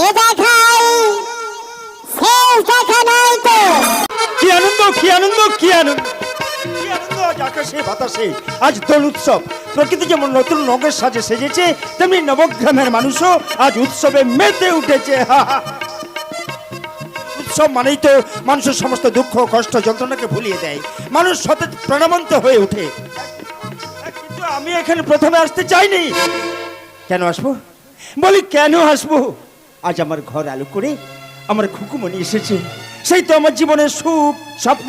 এ দেখাই শেষ দেখা নাই তো। কি আনন্দ কি আনন্দ কি আনন্দ কি আনন্দ আজ আকাশে বাতাসে আজ দোল উৎসব। প্রকৃতি যেমন নতুন রঙের সাজে সেজেছে, তেমনি নবগ্রামের মানুষও আজ উৎসবে মেতে উঠেছে। উৎসব মানেই তো মানুষের সমস্ত দুঃখ কষ্ট যন্ত্রণাকে ভুলিয়ে দেয়, মানুষ সতেজ প্রাণবন্ত হয়ে ওঠে। কিন্তু আমি এখানে প্রথমে আসতে চাইনি। কেন আসবো বলি, কেন আসবো? আজ আমার ঘর আলো করে আমার খুকুমণি এসেছে। সেই তো আমার জীবনের সুখ স্বপ্ন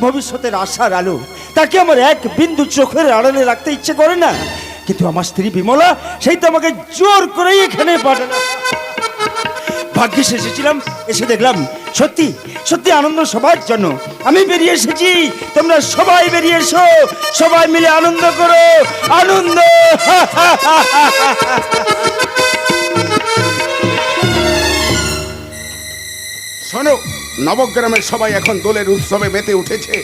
ভবিষ্যতের আশার আলো। তাকে আমার এক বিন্দু চোখের আড়ালে রাখতে ইচ্ছে করে না, কিন্তু আমার স্ত্রী বিমলা সেই তো আমাকে জোর করেই এখানে পাঠালো। ভাগ্যিস এসেছিলাম, এসে দেখলাম সত্যি সত্যি আনন্দ সবার জন্য। আমি বেরিয়ে এসেছি, তোমরা সবাই বেরিয়ে এসো, সবাই মিলে আনন্দ করো, আনন্দ। শোনো, নবগ্রামের সবাই এখন দোলের উৎসবে মেতে উঠেছে।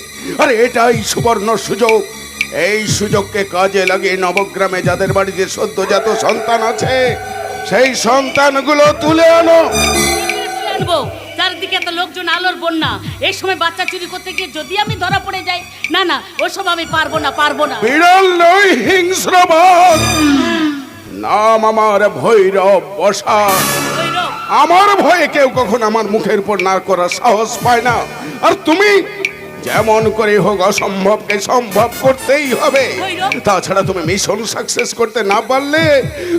আরে এটাই সুবর্ণ সুযোগ। এই সুযোগকে কাজে লাগিয়ে নবগ্রামে যাদের বাড়িতে সদ্যজাত সন্তান আছে সেই সন্তানগুলো তুলে আনো। চারদিকে এত লোকজন, আলোর বন্যা, এই সময় বাচ্চা চুরি করতে গিয়ে যদি আমি ধরা পড়ে যাই, না না ওসব আমি পারবো না পারবো না। বিড়াল নই, হিংস্র বাঘ। নাম আমার ভৈরব বসা। আমার ভয়ে কেউ কখন আমার মুখের উপর না করার সাহস পায় না। আর তুমি যেমন করে হোক অসম্ভবকে সম্ভব করতেই হবে। তাছাড়া তুমি মিশন সাকসেস করতে না পারলে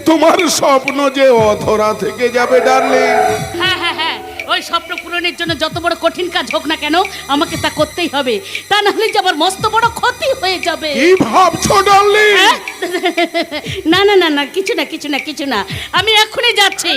তোমার স্বপ্ন যে অধরা থেকে যাবে ডার্লিং। হ্যাঁ হ্যাঁ হ্যাঁ, ওই স্বপ্ন পূরণের জন্য যত বড় কঠিন কাজ হোক না কেন আমাকে তা করতেই হবে, তা না হলে যে আমার মস্ত বড় ক্ষতি হয়ে যাবে। কি ভাবছো ডার্লিং? না না না না, কিছু না কিছু না কিছু না, আমি এক্ষুনি যাচ্ছি।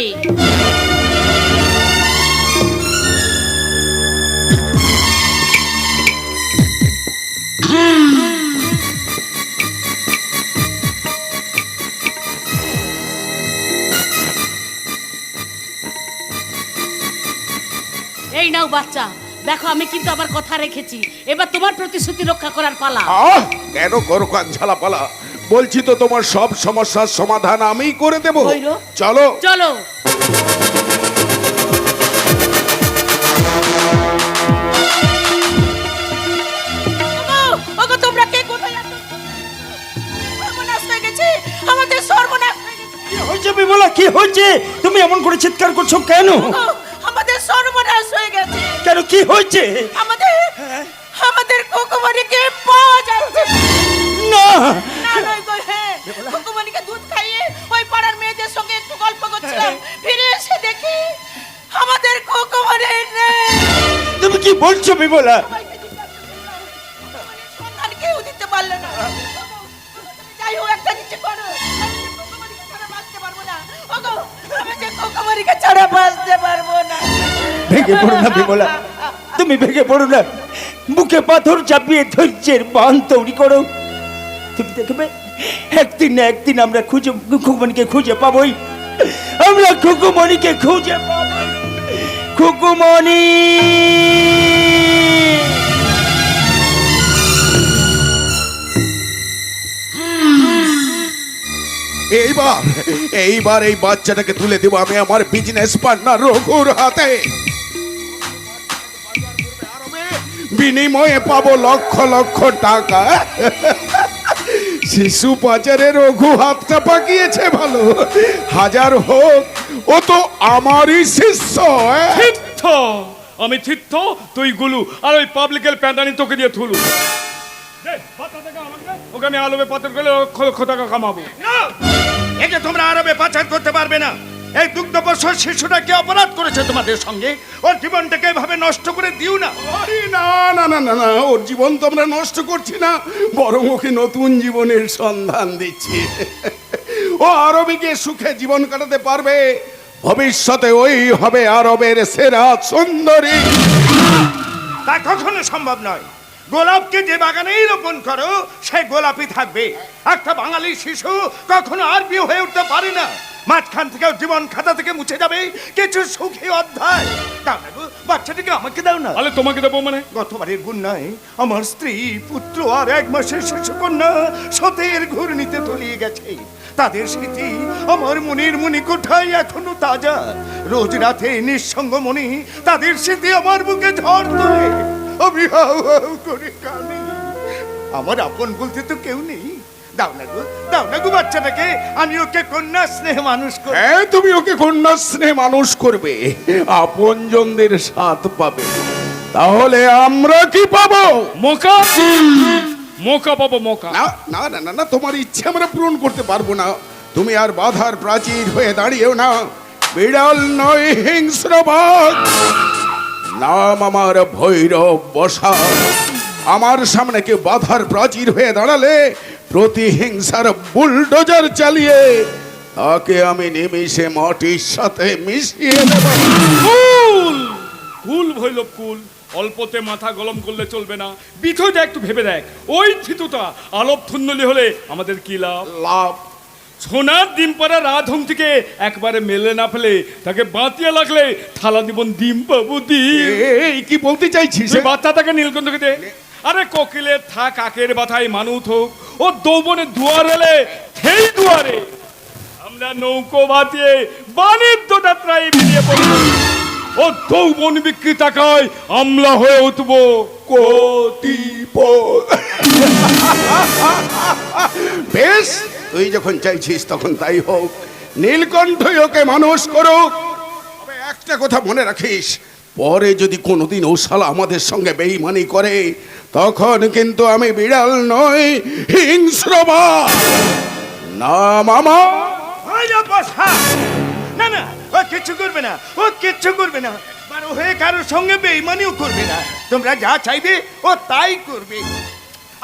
এই নাও বাচ্চা, দেখো আমি কিন্তু আমার কথা রেখেছি, এবার তোমার প্রতিশ্রুতি রক্ষা করার পালা। কেন করো কান ঝালা পালা? বলছি তো তোমার সব সমস্যার সমাধান আমিই করে দেব। চলো চলো। তোমরা কে কোথায় আছো? সর্বনাশ হয়ে গেছে, আমাদের সর্বনাশ হয়ে গেছে। কি হয়েছে বিমলা, কি হয়েছে? তুমি এমন করে চিৎকার করছো কেন? আমাদের সর্বনাশ হয়ে গেছে। কেন, কি হয়েছে? আমাদের কুকুমারিকে পাওয়া যাচ্ছে না। কুকুমারিকে দুধ খাইয়ে ওই পাড়ার মেয়েদের সঙ্গে একটু গল্প করছিলাম, ফিরে এসে দেখি আমাদের কুকুমারি নেই। তুমি কি বলছো বিমলা? সন্ধান কেউ দিতে পারলো না। যাই হোক, একটা কিছু করো, কুকুমারিকে ছাড়া বাঁচতে পারবো না। ওগো, আমি যে কুকুমারিকে ছাড়া বাঁচতে পারবো না। ভেঙে পড়ো না বিমলা, তুমি ভেঙে পড়ো না। বুকে পাথর চাপিয়ে ধৈর্যের বাঁধ তৈরি করো। তুমি দেখবে একদিন না একদিন আমরা খুকুমণিকে খুঁজে পাবোই। আমরা খুকুমণিকে খুঁজে পাবো। খুকুমণি, এইবার এই বাচ্চাটাকে তুলে দেবো আমি আমার বিজনেস পার্টনার রঘুর হাতে। বিনিময়ে পাবো লক্ষ লক্ষ টাকা। শিশু পাচারে রঘু হাতটা পাকিয়েছে ভালো, হাজার হোক ও তো আমারই শিষ্য। আমি থিত্ত, তুই গুলু, আর ওই পাবলিকের প্যান্ডানি তোকে দিয়ে থুলু। ওকে আমি আলবে পাচার করলে লক্ষ লক্ষ টাকা কামাবো। একে তোমরা আরবে পাচার করতে পারবে না। এই দুগ্ধবর্ষর শিশুটা কি অপরাধ করেছে তোমাদের সঙ্গে? ওর জীবনটাকে এভাবে নষ্ট করে দিও না। না না না না না, ওর জীবন তো আমরা নষ্ট করছি না, বরং ওকে নতুন জীবনের সন্ধান দিচ্ছি। ও আরবে গিয়ে সুখে জীবন কাটাতে পারবে, ভবিষ্যতে ওই হবে আরবের সেরা সুন্দরী। তা কখনো সম্ভব নয়। গোলাপকে যে বাগানেই রোপণ করো সেই গোলাপই থাকবে। একটা বাঙালি শিশু কখনো আরবি হয়ে উঠতে পারে না। মাঝখান থেকে জীবন খাতা থেকে মুছে যাবে কিছু সুখী অধ্যায়। বাচ্চাটিকে আমাকে দাও না। আরে তোমাকে দেবো মানে? গতবারের গুণায় আমার স্ত্রী পুত্র আর 1 মাসের শিশু কন্যা সতের ঘূর্ণিতে তলিয়ে গেছে। তাদের স্মৃতি আমার মনের মণিকোঠায় এখনো তাজা। রোজ রাতে নিঃসঙ্গ মনি তাদের স্মৃতি আমার বুকে ঝড় তোলে। আমি হাউ হাউ করে কাঁদি। আমার আপন বলতে তো কেউ নেই। দাও না গো বাচ্চাটাকে, আমি ওকে কন্যা স্নেহে মানুষ করি। হ্যাঁ, তুমি ওকে কন্যা স্নেহে মানুষ করবে, আপনজনদের সাথ পাবে। তাহলে আমরা কি পাবো? মোকা মোকা পাবো, মোকা। না না না না না, তোমার ইচ্ছে আমরা পূরণ করতে পারবো না। তুমি আর বাধার প্রাচীর হয়ে দাঁড়িয়েও না। বিড়াল নয়, হিংস্র বাঘ। নাম আমার ভৈরব বসা। আমার সামনে কেউ বাধার প্রাচীর হয়ে দাঁড়ালে প্রতিহিংসার বুলডোজার চালিয়ে তাকে আমি নিমিষে মাটির সাথে মিশিয়ে দেব। কুল কুল ভৈরব কুল। অল্পতে মাথা গরম করলে চলবে না, বিষয়টা একটু ভেবে দেখ। ওই থিতুটা আলোপ থুন্নলি হলে আমাদের কি লাভ? লাভ? সোনার ডিম পাড়া রাধং থেকে একবারে মেলে না ফেলে তাকে বাঁচিয়ে লাগলে থালা দিবন ডিম পাবো ডিম। এই কি বলতে চাইছিস? তুই বাচ্চাটাকে নীলকণ্ঠকে দে। আরে কোকিলের থাক কাকের বাথায় মানুষ হোক, ও দৌবনে দুয়ার এলে সেই দুয়ারে আমরা নৌকো বাঁচিয়ে বাণিজ্য যাত্রায় বেরিয়ে পড়ব। ও দৌবন বিক্রি টাকায় আমলা হয়ে উঠবো কোটিপতি। বেশ, তুই যখন চাইছিস তখন তাই হোক। নীলকণ্ঠই ওকে মানুষ করুক। তবে একটা কথা মনে রাখিস, পরে যদি কোনোদিন ও শালা আমাদের সঙ্গে বেইমানি করে, তখন কিন্তু আমি বিড়াল নই, হিংস্র বাঘ। না মামা। না না, ও কিচ্ছু করবে না, ও কিচ্ছু করবে না। বড় হয়ে কারোর সঙ্গে বেইমানিও করবে না। তোমরা যা চাইবে ও তাই করবে।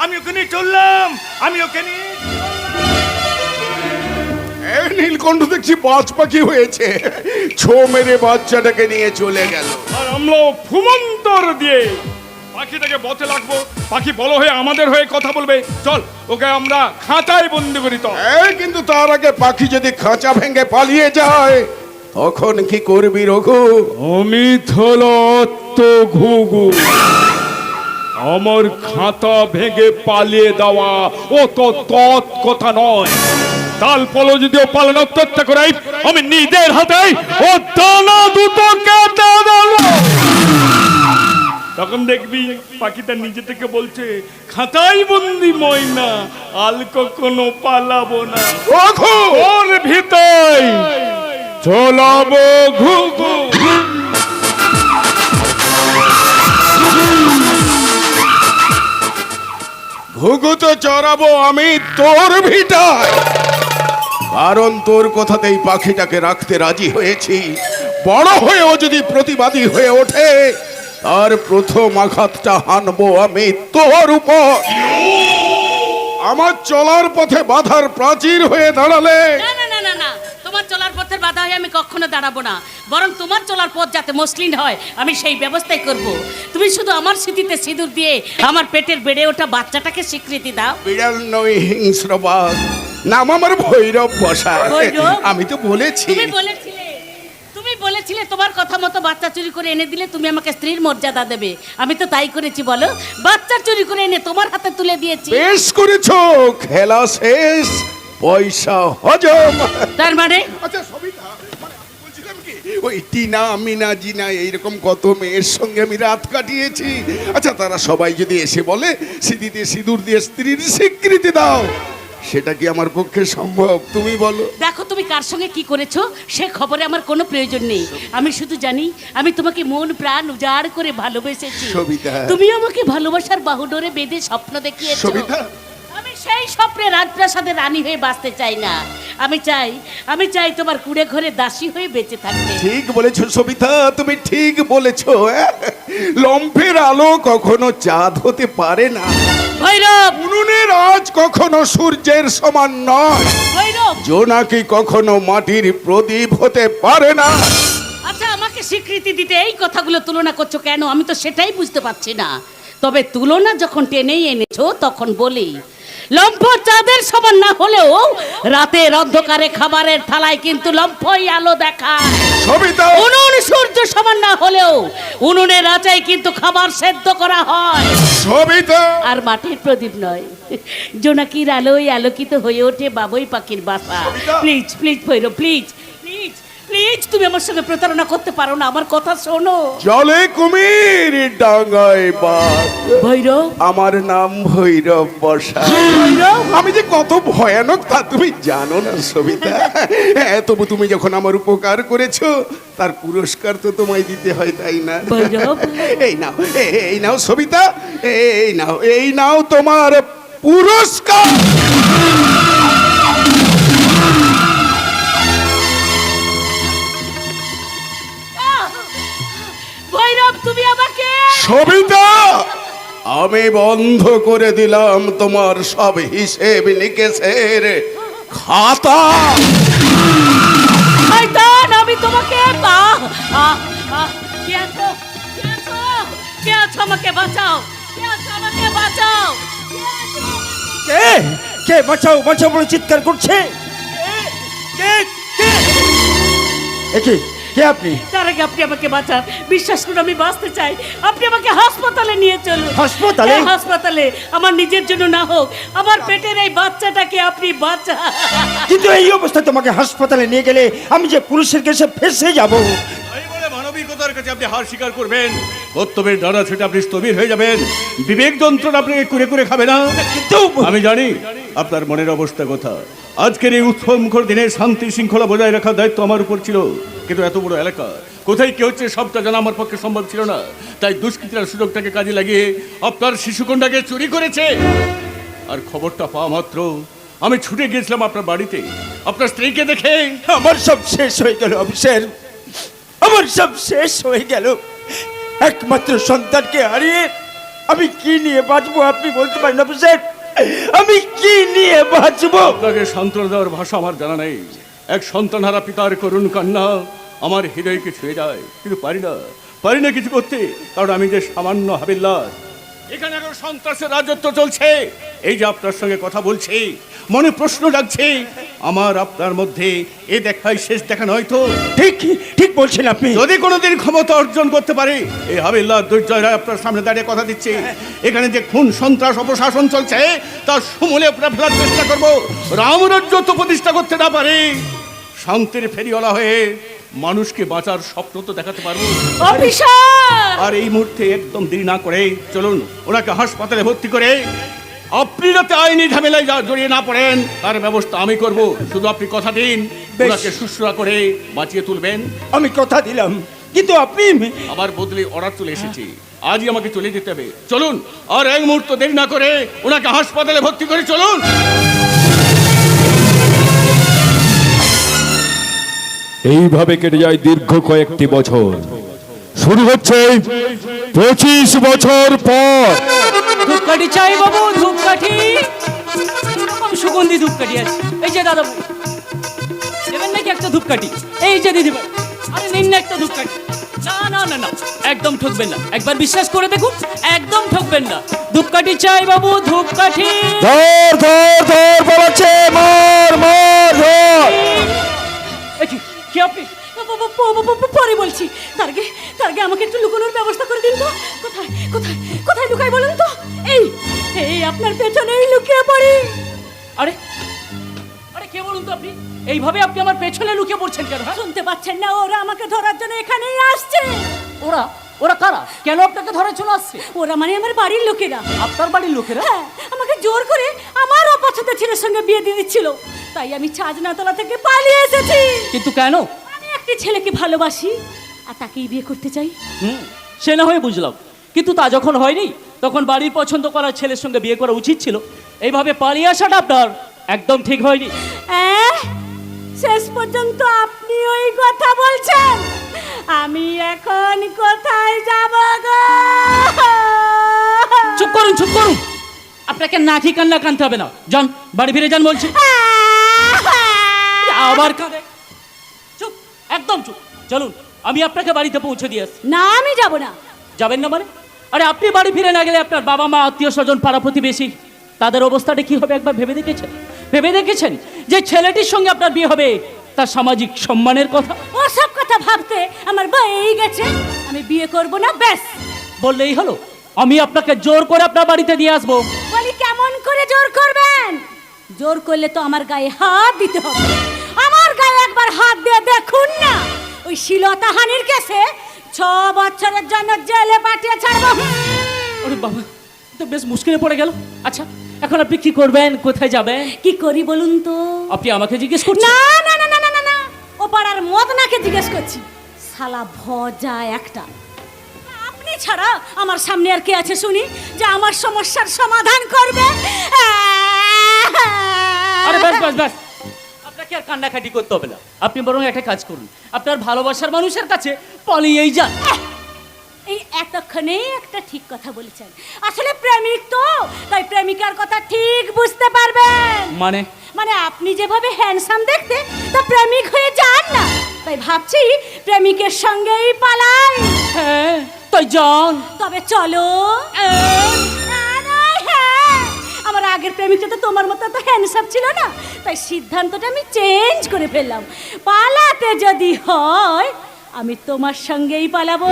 আমি ওকে নিয়ে চললাম, আমি ওকে নিয়ে। এই নীলকণ্ঠ দেখছি বাজ পাখি হয়েছে, ছো মেরে বাচ্চাটাকে নিয়ে চলে গেল। আর আমরা ফুমন্তর দিয়ে পাখিটাকে বতে লাগবো। পাখি বড় হয়ে আমাদের হয়ে কথা বলবে। চল ওকে আমরা খাঁচায় বন্দি করি। তো এই কিন্তু তার আগে পাখি যদি খাঁচা ভেঙে পালিয়ে যায় তখন কি করবি রঘু? আমি থলত ঘুঘু। আমার খাতা ভেঙে পালিয়ে দেওয়া ও তো তৎ কথা নয়। তাল পলো যদিও পালানোর চেষ্টা করাই, আমি নিজের হাতে ও দানা দুটো কেটে দেব। তখন দেখবি পাখিটা নিজে থেকে বলছে, খাতাই বন্দি ময়না, আল কখনো পালাবো না। রঘু! ওর ভিতর চলাবো ঘুঘু। ঘুঘু তো চড়াবো আমি তোর ভিটায়, কারণ তোর কথাতেই পাখিটাকে রাখতে রাজি হয়েছি। বড় হয়েও যদি প্রতিবাদী হয়ে ওঠে, তার প্রথম আঘাতটা হানবো আমি তোর উপর। আমার চলার পথে বাধার প্রাচীর হয়ে দাঁড়ালে না না না না না, তোমার চলার পথের বাধা হয়ে আমি কখনো দাঁড়াবো না। বরং তোমার চলার পথ যাতে মসৃণ হয় আমি সেই ব্যবস্থাই করব। তুমি শুধু আমার স্মৃতিতে সিঁদুর দিয়ে আমার পেটের বেড়ে ওঠা বাচ্চাটাকে স্বীকৃতি দাও। বিড়াল নই, হিংস্র বাঘ। নাম আমার ভৈরব বসা। ভৈরব? আমি তো বলেছি। তুমি বলেছিলে তোমার কথা মতো বাচ্চা চুরি করে এনে দিলে তুমি আমাকে স্ত্রীর মর্যাদা দেবে। আমি তো তাই করেছি। বলো, বাচ্চা চুরি করে এনে তোমার হাতে তুলে দিয়েছি। বেশ করেছো, খেলা শেষ, পয়সা হজম। তার মানে আচ্ছা সবিতা, মানে আমি বলছিলাম কি, ওই টিনা, মিনা, জিনা এইরকম কত মেয়ের সঙ্গে আমি রাত কাটিয়েছি। আচ্ছা তারা সবাই যদি এসে বলে সিঁদুর দিয়ে সিঁদুর দিয়ে স্ত্রীর স্বীকৃতি দাও, সেটা কি আমার পক্ষে সম্ভব? তুমি বলো। দেখো তুমি কার সঙ্গে কি করেছো সে খবরে আমার কোনো প্রয়োজন নেই। আমি শুধু জানি আমি তোমাকে মন প্রাণ উজাড় করে ভালোবেসেছি। সবিতা। তুমি আমাকে ভালোবাসার বাহুডোরে বেঁধে স্বপ্ন দেখিয়েছো। সবিতা। আমি সেই স্বপ্নে রাজপ্রাসাদে রানী হয়ে বাঁচতে চাই না। আমি চাই তোমার কুড়ে ঘরে দাসী হয়ে বেঁচে থাকতে। ঠিক বলেছো সবিতা, তুমি ঠিক বলেছো। লম্ফের আলো কখনো চাঁদ হতে পারে না, ভৈরব, উনুনের আজ কখনো সূর্যের সমান নয়, ভৈরব। জোনাকি কখনো মাটির প্রদীপ হতে পারে না। আচ্ছা আমাকে স্বীকৃতি দিতে এই কথাগুলো তুলনা করছো কেন? আমি তো সেটাই বুঝতে পারছি না। তবে তুলনা যখন টেনেই এনেছো তখন বলি, লম্ফ চাঁদের সমান না হলেও রাতের অন্ধকারে খাবারের থালায় কিন্তু লম্ফই আলো দেখায়। সবিতা। উনুন সূর্য সমান না হলেও উনুনের আঁচায় কিন্তু খাবার সেদ্ধ করা হয়। সবিতা, আর মাটির প্রদীপ নয়, জোনাকির আলোয় আলোকিত হয়ে ওঠে বাবুই পাখির বাসা। Please please Bhairab, please please please, তুমি আমার সঙ্গে প্রতারণা করতে পারো না, আমার কথা শোনো। জলে কুমির ডাঙায় বাঘ, ভৈরব, আমার নাম ভৈরব বসা। ভৈরব, আমি যে কত ভয়ানক তা তুমি জানো না সবিতা। হ্যাঁ, তবু তুমি যখন আমার উপকার করেছো তার পুরস্কার তো তোমায় দিতে হয়, তাই না? ভৈরব। এই নাও, এই নাও সবিতা, এই নাও তোমার পুরস্কার। ভৈরব, তুমি আমাকে সবিতা, আমি বন্ধ করে দিলাম তোমার সব হিসেব নিকেশের খাতা। শয়তান, আমি তোমাকে কে আছো? কে আছো? কে আছো? আমাকে বাঁচাও, কে আছো? আমাকে বাঁচাও, কে আছো? কে কে বাঁচাও বাঁচাও বলে চিৎকার করছে? কে কে এ কি? কে আপনি? তার আগে আপনি আমাকে বাঁচান, বিশ্বাস করুন আমি বাঁচতে চাই। আপনি আমাকে হাসপাতালে নিয়ে চলুন। হাসপাতালে? হ্যাঁ, হাসপাতালে। আমার নিজের জন্য না হোক, আমার পেটের এই বাচ্চাটাকে আপনি বাঁচান। কিন্তু এই অবস্থায় তোমাকে হাসপাতালে নিয়ে গেলে আমি যে পুলিশের কাছে ফেঁসে যাব। এই বলে মানবিকতার কাছে আপনি হার স্বীকার করবেন, কর্তব্যের দ্বারা সেটা আপনি স্থবির হয়ে যাবেন, বিবেক যন্ত্রণা আপনাকে কুরে কুরে খাবে না। কিন্তু আমি জানি আপনার মনের অবস্থা কথা। আজকের এই উৎসবমুখর দিনে শান্তি শৃঙ্খলা বজায় রাখার দায়িত্ব আমার উপর ছিল, কিন্তু এত বড় এলাকা কোথায় কি হচ্ছে সবটা জানা আমার পক্ষে সম্ভব ছিল না। তাই দুষ্কৃতীরা সুযোগটাকে কাজে লাগিয়ে আপনার শিশুকন্যাকে চুরি করেছে। আর খবরটা পাওয়া মাত্র আমি ছুটে গিয়েছিলাম আপনার বাড়িতে, আপনার স্ত্রীকে দেখে আমার সব শেষ হয়ে গেল অফিসার, আমার সব শেষ হয়ে গেল। একমাত্র সন্তানকে হারিয়ে আমি কি নিয়ে বাঁচবো আপনি বলতে পারেন অফিসার? আমি কি নিয়ে বাঁচবো? আপনাকে সান্ত্বনা দেওয়ার ভাষা আমার জানা নেই। এক সন্তানহারা পিতার করুণ কান্না আমার হৃদয়কে ছুঁয়ে যায়, কিন্তু পারি না কিছু করতে, কারণ আমি যে সামান্য হাবিলদার। এখানে এখন সন্ত্রাসের রাজত্ব চলছে। এই যে আপনার সঙ্গে কথা বলছি, মনে প্রশ্ন জাগছে, আমার আপনার মধ্যে এ দেখাই শেষ দেখা নয় তো? ঠিক ঠিক বলছেন আপনি। যদি কোনোদিন ক্ষমতা অর্জন করতে পারে, এই হাবিলদার দুর্জয় রায় আপনার সামনে দাঁড়িয়ে কথা দিচ্ছে, এখানে যে খুন সন্ত্রাস অপশাসন চলছে তার সমূলে আপনার ফেলার চেষ্টা করবো। রামরাজ্য তো প্রতিষ্ঠা করতে না পারে, শান্তির ফেরিওয়ালা হয়ে মানুষকে বাঁচার স্বপ্ন তো দেখাতে পারবো। অফিসার, আর এই মুহূর্তে একদম দেরি না করে চলুন, ওনাকে হাসপাতালে ভর্তি করে আপনি যাতে আইনি ঝামেলায় জড়িয়ে না পড়েন তার ব্যবস্থা আমি করব। শুধু আপনি কথা দিন ওনাকে শুশ্রূষা করে বাঁচিয়ে তুলবেন। আমি কথা দিলাম, কিন্তু আপনি আবার বদলে অর্ডার চলে এসেছি, আজই আমাকে চলে যেতে হবে। চলুন, আর এক মুহূর্ত দেরি না করে ওনাকে হাসপাতালে ভর্তি করে চলুন। এইভাবে কেটে যায় দীর্ঘ কয়েকটি বছর। শুরু হচ্ছে 25 বছর পর। ধূপকাঠি চাই বাবু, ধূপকাঠি। এরকম সুগন্ধি ধূপকাঠি আছে, এই যে দাদা ভাই দেবেন নাকি একটা ধূপকাঠি? এই যে দিদি ভাই, আরে নিন না একটা ধূপকাঠি। না না না না, একদম ঠকবেন না, একবার বিশ্বাস করে দেখুন, একদম ঠকবেন না। ধূপকাঠি চাই বাবু, ধূপকাঠি। ধর ধর ধর বলছে, মার মার ধর। কি কি আপনি? পরে বলছি, তার আগে আমাকে একটু লুকানোর ব্যবস্থা করে দিন তো। কোথায় কোথায় কোথায় লুকাই বলুন তো? এই এই আপনার পেছনেই লুকিয়ে পড়ি। আরে আরে কে বলুন তো আপনি? এইভাবে আপনি আমার পেছনে লুকিয়ে পড়ছেন কেন? হ্যাঁ, শুনতে পাচ্ছেন না? ওরা আমাকে ধরার জন্য এখানেই আসছে। ওরা ওরা কারা? কেন আপনাকে ধরে চলে আসছে? ওরা মানে আমার বাড়ির লোকেরা। আপনার বাড়ির লোকেরা? হ্যাঁ, আমাকে জোর করে আমার অপছন্দের ছেলের সঙ্গে বিয়ে দিয়ে দিচ্ছিল, তাই আমি ছাজনাতলা থেকে পালিয়ে এসেছি। কিন্তু কেন? আমি একটি ছেলেকে ভালোবাসি আর তাকেই বিয়ে করতে চাই। সে না হয়ে বুঝলাম, কিন্তু তা যখন হয়নি তখন বাড়ির পছন্দ করা ছেলের সঙ্গে বিয়ে করা উচিত ছিল। এইভাবে পালিয়ে আসাটা আপনার একদম ঠিক হয়নি। শেষ পর্যন্ত আপনি ওই কথা বলছেন? আমি এখন কোথায় যাব গো? চুপ করুন, চুপ করুন। আপনাকে নাকি কান্না কানতে হবে না, যান বাড়ি ফিরে যান বলছি। আবার কাঁদে? চুপ, একদম চুপ। চলুন, আমি আপনাকে বাড়িতে পৌঁছে দিয়ে আসছি। না, আমি যাব না। যাবেন না মানে? আরে আপনি বাড়ি ফিরে না গেলে আপনার বাবা মা, আত্মীয় স্বজন, পাড়া প্রতিবেশী, তাদের অবস্থাটা কি হবে একবার ভেবে দেখেছেন? ভেবে দেখেছেন যে ছেলেটির সঙ্গে আপনার বিয়ে হবে তার সামাজিক সম্মানের কথা? ওসব কথা ভাবতে আমার বই গেছে, আমি বিয়ে করব না ব্যাস। বললেই হলো? আমি আপনাকে জোর করে আপনার বাড়িতে দিয়ে আসবো। বলি কেমন করে জোর করবেন? জোর করলে তো আমার গায়ে হাত দিতে হবে। আমার গায়ে একবার হাত দিয়ে দেখুন না, ওই শিলতাহানির কেসে 6 বছরের জন্য জেলে পাঠিয়ে ছাড়বো। ওরে বাবা, তো বেশ মুশকিলে পড়ে গেল। আচ্ছা, এখন আপনি কি করবেন, কোথায় যাবেন? কি করি বলুন তো? আপনি আমাকে জিজ্ঞেস করছেন? না না না না না না না, ও পাড়ার মদনাকে জিজ্ঞেস করছি। শালা ভজা একটা। আপনি ছাড়া আমার সামনে আর কে আছে শুনি, যে আমার সমস্যার সমাধান করবে? আরে ব্যাস ব্যাস ব্যাস, আপনাকে আর কান্নাকাটি করতে হবে না। আপনি বরং একটা কাজ করুন, আপনার ভালোবাসার মানুষের কাছে পালিয়েই যান। এই এতক্ষণেই একটা ঠিক কথা বলেছেন। আসলে প্রেমিক তো, তাই প্রেমিকার কথা ঠিক বুঝতে পারবেন। মানে? মানে আপনি যেভাবে হ্যান্ডসাম দেখতে, তা প্রেমিক হয়ে যান না। তাই ভাবছি প্রেমিকের সঙ্গেই পালাই। হ্যাঁ, তাই যান। তবে চলো। আমার আগের প্রেমিকটা তো তোমার মতো তো হ্যান্ডসাম ছিল না, তাই সিদ্ধান্তটা আমি চেঞ্জ করে ফেললাম। পালাতে যদি হয় আমি তোমার সঙ্গেই পালাবো।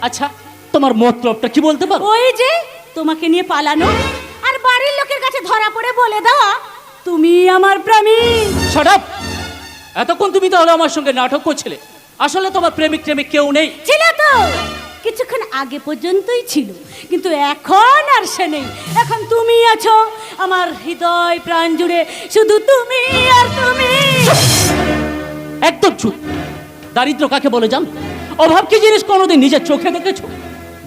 আচ্ছা, তোমার মতলবটা কি বলতে পারো? ওই যে তোমাকে নিয়ে পালানো, আর বাড়ির লোকের কাছে ধরা পড়ে বলে দেওয়া তুমি আমার প্রেমিক। Shut up! এতক্ষণ তুমি তাহলে আমার সঙ্গে নাটক করছিলে। আসলে তোমার প্রেমিক প্রেমিক কেউ নেই। ছিল তো, কিছুক্ষণ আগে পর্যন্তই ছিল, কিন্তু এখন আর সে নেই। এখন তুমি আছো আমার হৃদয় প্রাণ জুড়ে, শুধু তুমি আর তুমি। একদম চুপ। দারিদ্র কাকে বলে জান? অভাব কি জিনিস কোনোদিন নিজের চোখে দেখেছো?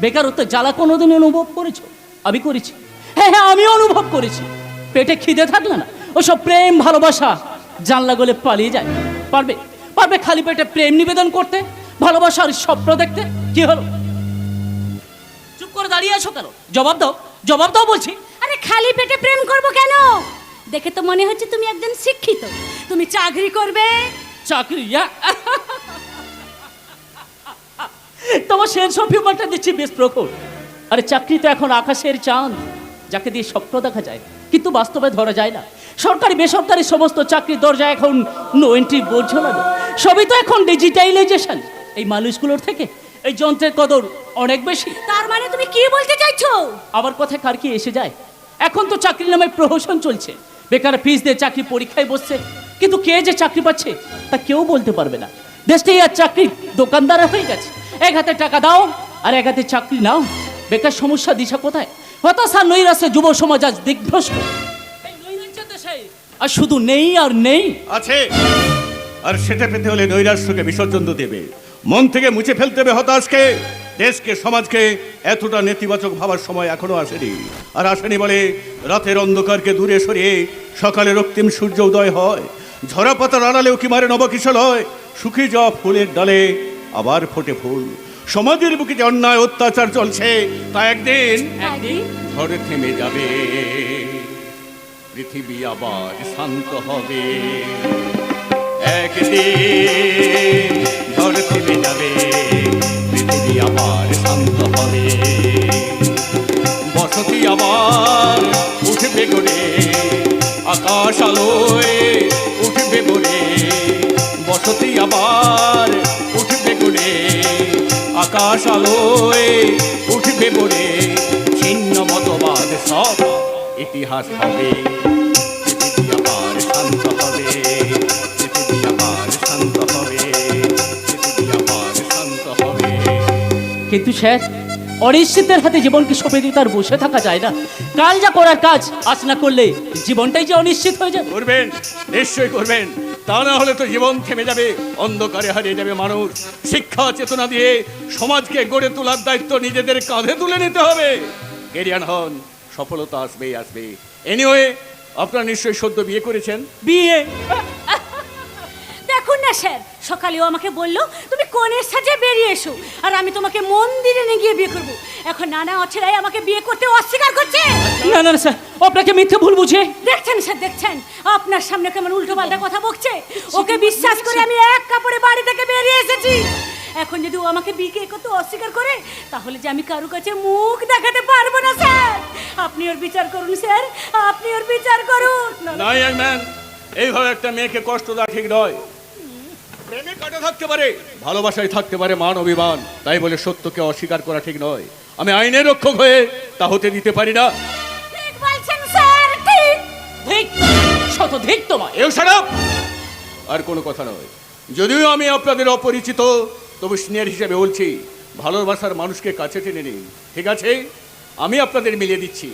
বেকারত্বের জ্বালা কোনোদিন অনুভব করেছো? আমি করেছি। হ্যাঁ হ্যাঁ, আমি অনুভব করেছি। পেটে খিদে থাকলে না ওসব প্রেম ভালোবাসা জানলা গলে পালিয়ে যায়। পারবে পারবে খালি পেটে প্রেম নিবেদন করতে, ভালোবাসার স্বপ্ন দেখতে? কি হলো, চুপ করে দাঁড়িয়ে আছো কেন? জবাব দাও, জবাব দাও বলছি। আরে খালি পেটে প্রেম করব কেন? দেখে তো মনে হচ্ছে তুমি একজন শিক্ষিত, তুমি চাকরি করবে। চাকরি? তোমার সেন্স অফ হিউমারটা দিচ্ছি বেশ প্রখর। আরে চাকরি তো এখন আকাশের চাঁদ, যাকে দিয়ে স্বপ্ন দেখা যায় কিন্তু বাস্তবে ধরা যায় না। সরকারি বেসরকারি সমস্ত চাকরির দরজা এখন নো এন্ট্রি বোর্ড ঝোলানো। সবই তো এখন ডিজিটালাইজেশন। এই মানুষগুলোর থেকে এই যন্ত্রের কদর অনেক বেশি। তার মানে তুমি কি বলতে চাইছো? আমার কথায় কার কি এসে যায়? এখন তো চাকরির নামে প্রহসন চলছে। বেকার ফিস দিয়ে চাকরি পরীক্ষায় বসছে, কিন্তু কে যে চাকরি পাচ্ছে তা কেউ বলতে পারবে না। দেশটাই আর চাকরির দোকানদার হয়ে গেছে। এক হাতে টাকা দাও আর এক হাতে চাকরি নাও। বেকার সমস্যা দিশা কোথায়? হতাশা নৈরাশ্যে যুব সমাজ আজ দিগ্ভ্রষ্ট। এই নৈরাজ্যের দেশে আর শুধু নেই আর নেই। আছে, আর সেটা পেতে হলে নৈরাশ্যকে বিসর্জন দেবে, মন থেকে মুছে ফেলতে হবে হতাশকে। দেশকে সমাজকে এতটা নেতিবাচক ভাবার সময় এখনো আসেনি। আর আসেনি বলে রাতের অন্ধকারকে দূরে সরিয়ে সকালে রক্তিম সূর্য উদয় হয়। ঝরা পাতার আড়ালেও কি মারে নবকিশলয়। শুকিয়ে যাওয়া ফুলের ডালে আবার ফোটে ফুল। সমাজের বুকে যে অন্যায় অত্যাচার চলছে তা একদিন ঝড়ে থেমে যাবে। পৃথিবী আবার শান্ত হবে। একদিন ঝড় থেমে যাবে, পৃথিবী আবার শান্ত হবে। বসতি আবার উঠবে গড়ে, আকাশ আলোয় উঠবে গড়ে। বসতি আবার উঠবে গড়ে, আকাশ আলোয় উঠবে গড়ে। ছিন্ন মতবাদ সব ইতিহাস হবে। পৃথিবী আবার শান্ত হবে, পৃথিবী আবার শান্ত হবে, পৃথিবী আবার শান্ত হবে। কিন্তু স্যার, অনিশ্চিতের হাতে জীবনকে সঁপে দিয়ে তার বসে থাকা যায় না। কাল যা করার কাজ আজ না করলে জীবনটাই যে অনিশ্চিত হয়ে যাবে। করবেন, নিশ্চয়ই করবেন। তা না হলে তো জীবন থেমে যাবে, অন্ধকারে হারিয়ে যাবে মানুষ। শিক্ষা চেতনা দিয়ে সমাজকে গড়ে তোলার দায়িত্ব নিজেদের কাঁধে তুলে নিতে হবে। ক্যারিয়ার হন, সফলতা আসবেই আসবে। এনিওয়ে, আপনারা নিশ্চয়ই সদ্য বিয়ে করেছেন। বিয়ে? দেখুন না স্যার, সকালেও আমাকে বললো তুমি কোণের সাজে বেরিয়ে এসো, আর আমি তোমাকে মন্দিরে নিয়ে গিয়ে বিয়ে করবো। এখন নানা অছেরাই আমাকে বিয়ে করতে অস্বীকার করছে। না না স্যার, আপনাকে মিথ্যে ভুল বুঝে। দেখছেন স্যার, দেখছেন আপনার সামনে কেমন উল্টো পাল্টা কথা বকছে। ওকে বিশ্বাস করে আমি এক কাপড়ে বাড়ি থেকে বেরিয়ে এসেছি। এখন যদি ও আমাকে বিয়ে করতে অস্বীকার করে, তাহলে যে আমি কারো কাছে মুখ দেখাতে পারবো না স্যার। আপনি ওর বিচার করুন স্যার, আপনি ওর বিচার করুন। না ইয়াং ম্যান, এইভাবে একটা মেয়েকে কষ্ট দেওয়া ঠিক নয়। প্রেমে কাটা থাকতে পারে, ভালোবাসায় থাকতে পারে মান অভিমান, তাই বলে সত্যকে অস্বীকার করা ঠিক নয়। আমি আইনের রক্ষক হয়ে তা হতে দিতে পারি না। ঠিক বলছেন স্যার, ঠিক। ধিক, শত ধিক তোমার। এও সারাপ আর কোনো কথা নয়। যদিও আমি আপনাদের অপরিচিত, তবু সিনিয়র হিসেবে বলছি, ভালোবাসার মানুষকে কাছে টেনে নিন। ঠিক আছে, আমি আপনাদের মিলিয়ে দিচ্ছি।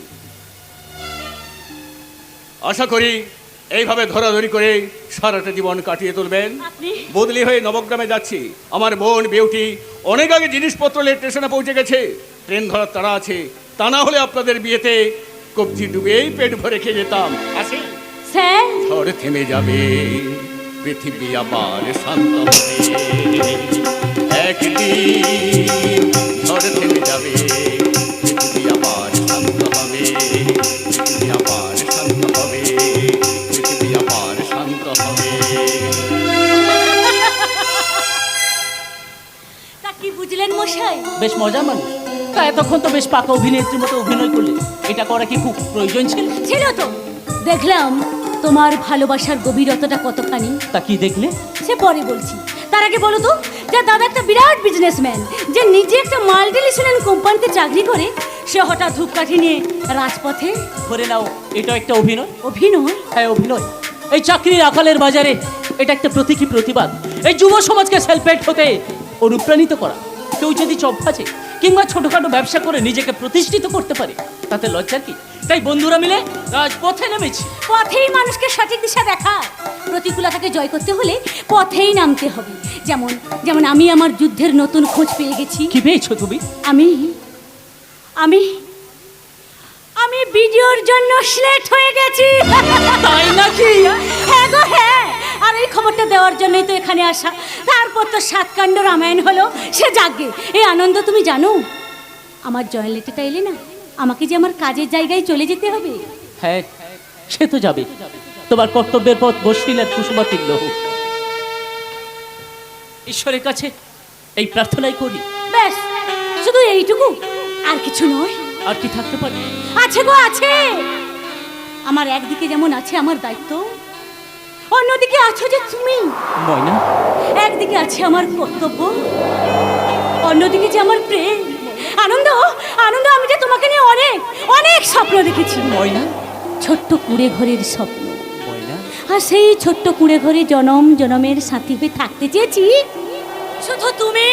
আশা করি এইভাবে ধরাধরি করে সারাটা জীবন কাটিয়ে তুলবেন। বদলি হয়ে নবগ্রামে যাচ্ছি। আমার বোন বিউটি অনেক আগে জিনিসপত্র নিয়ে স্টেশনে পৌঁছে গেছে। ট্রেন ধরার তাড়া আছে, তা না হলে আপনাদের বিয়েতে কবজি ডুবেই পেট ভরে খেয়ে যেতাম। আসি। স্যার, ঝড় থেমে যাবে, পৃথিবী আবার শান্ত হবে। একদিন ঝড় থেমে যাবে, পৃথিবী আবার শান্ত হবে। পৃথিবী আবার শান্ত হবে। পৃথিবী আবার শান্ত হবে। তা কি বুঝলেন মশাই? বেশ মজার মানুষ। তা এতক্ষণ তো বেশ পাকা অভিনেত্রীর মতো অভিনয় করলে, এটা করা কি খুব প্রয়োজন ছিল? ছিল তো। দেখলাম তোমার ভালোবাসার গভীরতাটা কতখানি। তা কি দেখলে? সে পরে বলছি। তার আগে বলো তো, যে দাদা একটা বিরাট বিজনেসম্যান, যে নিজে একটা মাল্টিনেশনাল কোম্পানিতে চাকরি করে, সে হঠাৎ ধূপকাঠি নিয়ে রাজপথে। ধরে নাও এটা একটা অভিনয়। অভিনয়? হ্যাঁ, অভিনয়। এই চাকরির আকালের বাজারে এটা একটা প্রতীকী প্রতিবাদ। এই যুব সমাজকে সেলফ-মেড হতে অনুপ্রাণিত করা। কেউ যদি চপ্পাচে কিংবা ছোটখাটো ব্যবসা করে নিজেকে প্রতিষ্ঠিত করতে পারে, তাতে লজ্জার কি? তাই বন্ধুরা মিলে রাজপথে নেমেছি। পথেই মানুষকে সঠিক দিশা দেখায়। প্রতিকূলতাকে জয় করতে হলে পথেই নামতে হবে। যেমন যেমন আমি আমার যুদ্ধের নতুন খোঁজ পেয়ে গেছি। কি পেয়েছো তুমি? আমি আমি আমি ভিডিওর জন্য সিলেক্ট হয়ে গেছি। তাই নাকি? হ্যাঁ গো হ্যাঁ। আর এই খবরটা দেওয়ার জন্যই তো এখানে আসা। তারপর তো সাতকাণ্ড রামায়ণ হলো, সে যাগে। এই আনন্দ তুমি জানো? আমার জয়েন লেটারটা এলে না, আমাকে যে আমার কাজের জায়গায় চলে যেতে হবে। হ্যাঁ, সে তো যাবে। তোমার কর্তব্যের পথ বসিল আর কুসুমাতির হোক। ঈশ্বরের কাছে এই প্রার্থনাই করি। ব্যাস, শুধু এইটুকু, আর কিছু নয়। আর কি থাকতে পারে? আছে গো আছে। আমার একদিকে যেমন আছে আমার দায়িত্ব, অন্যদিকে আছো যে তুমি। ময়না, একদিকে আছে আমার কর্তব্য, অন্যদিকে যে আমার প্রেম। আনন্দ আনন্দ, আমি যে তোমাকে নিয়ে অনেক অনেক স্বপ্ন দেখেছি। ময়না, ছোট্ট কুঁড়ে ঘরের স্বপ্ন। ময়না, আর সেই ছোট্ট কুঁড়ে ঘরে জনম জনমের সাথী হয়ে থাকতে চেয়েছি শুধু তুমি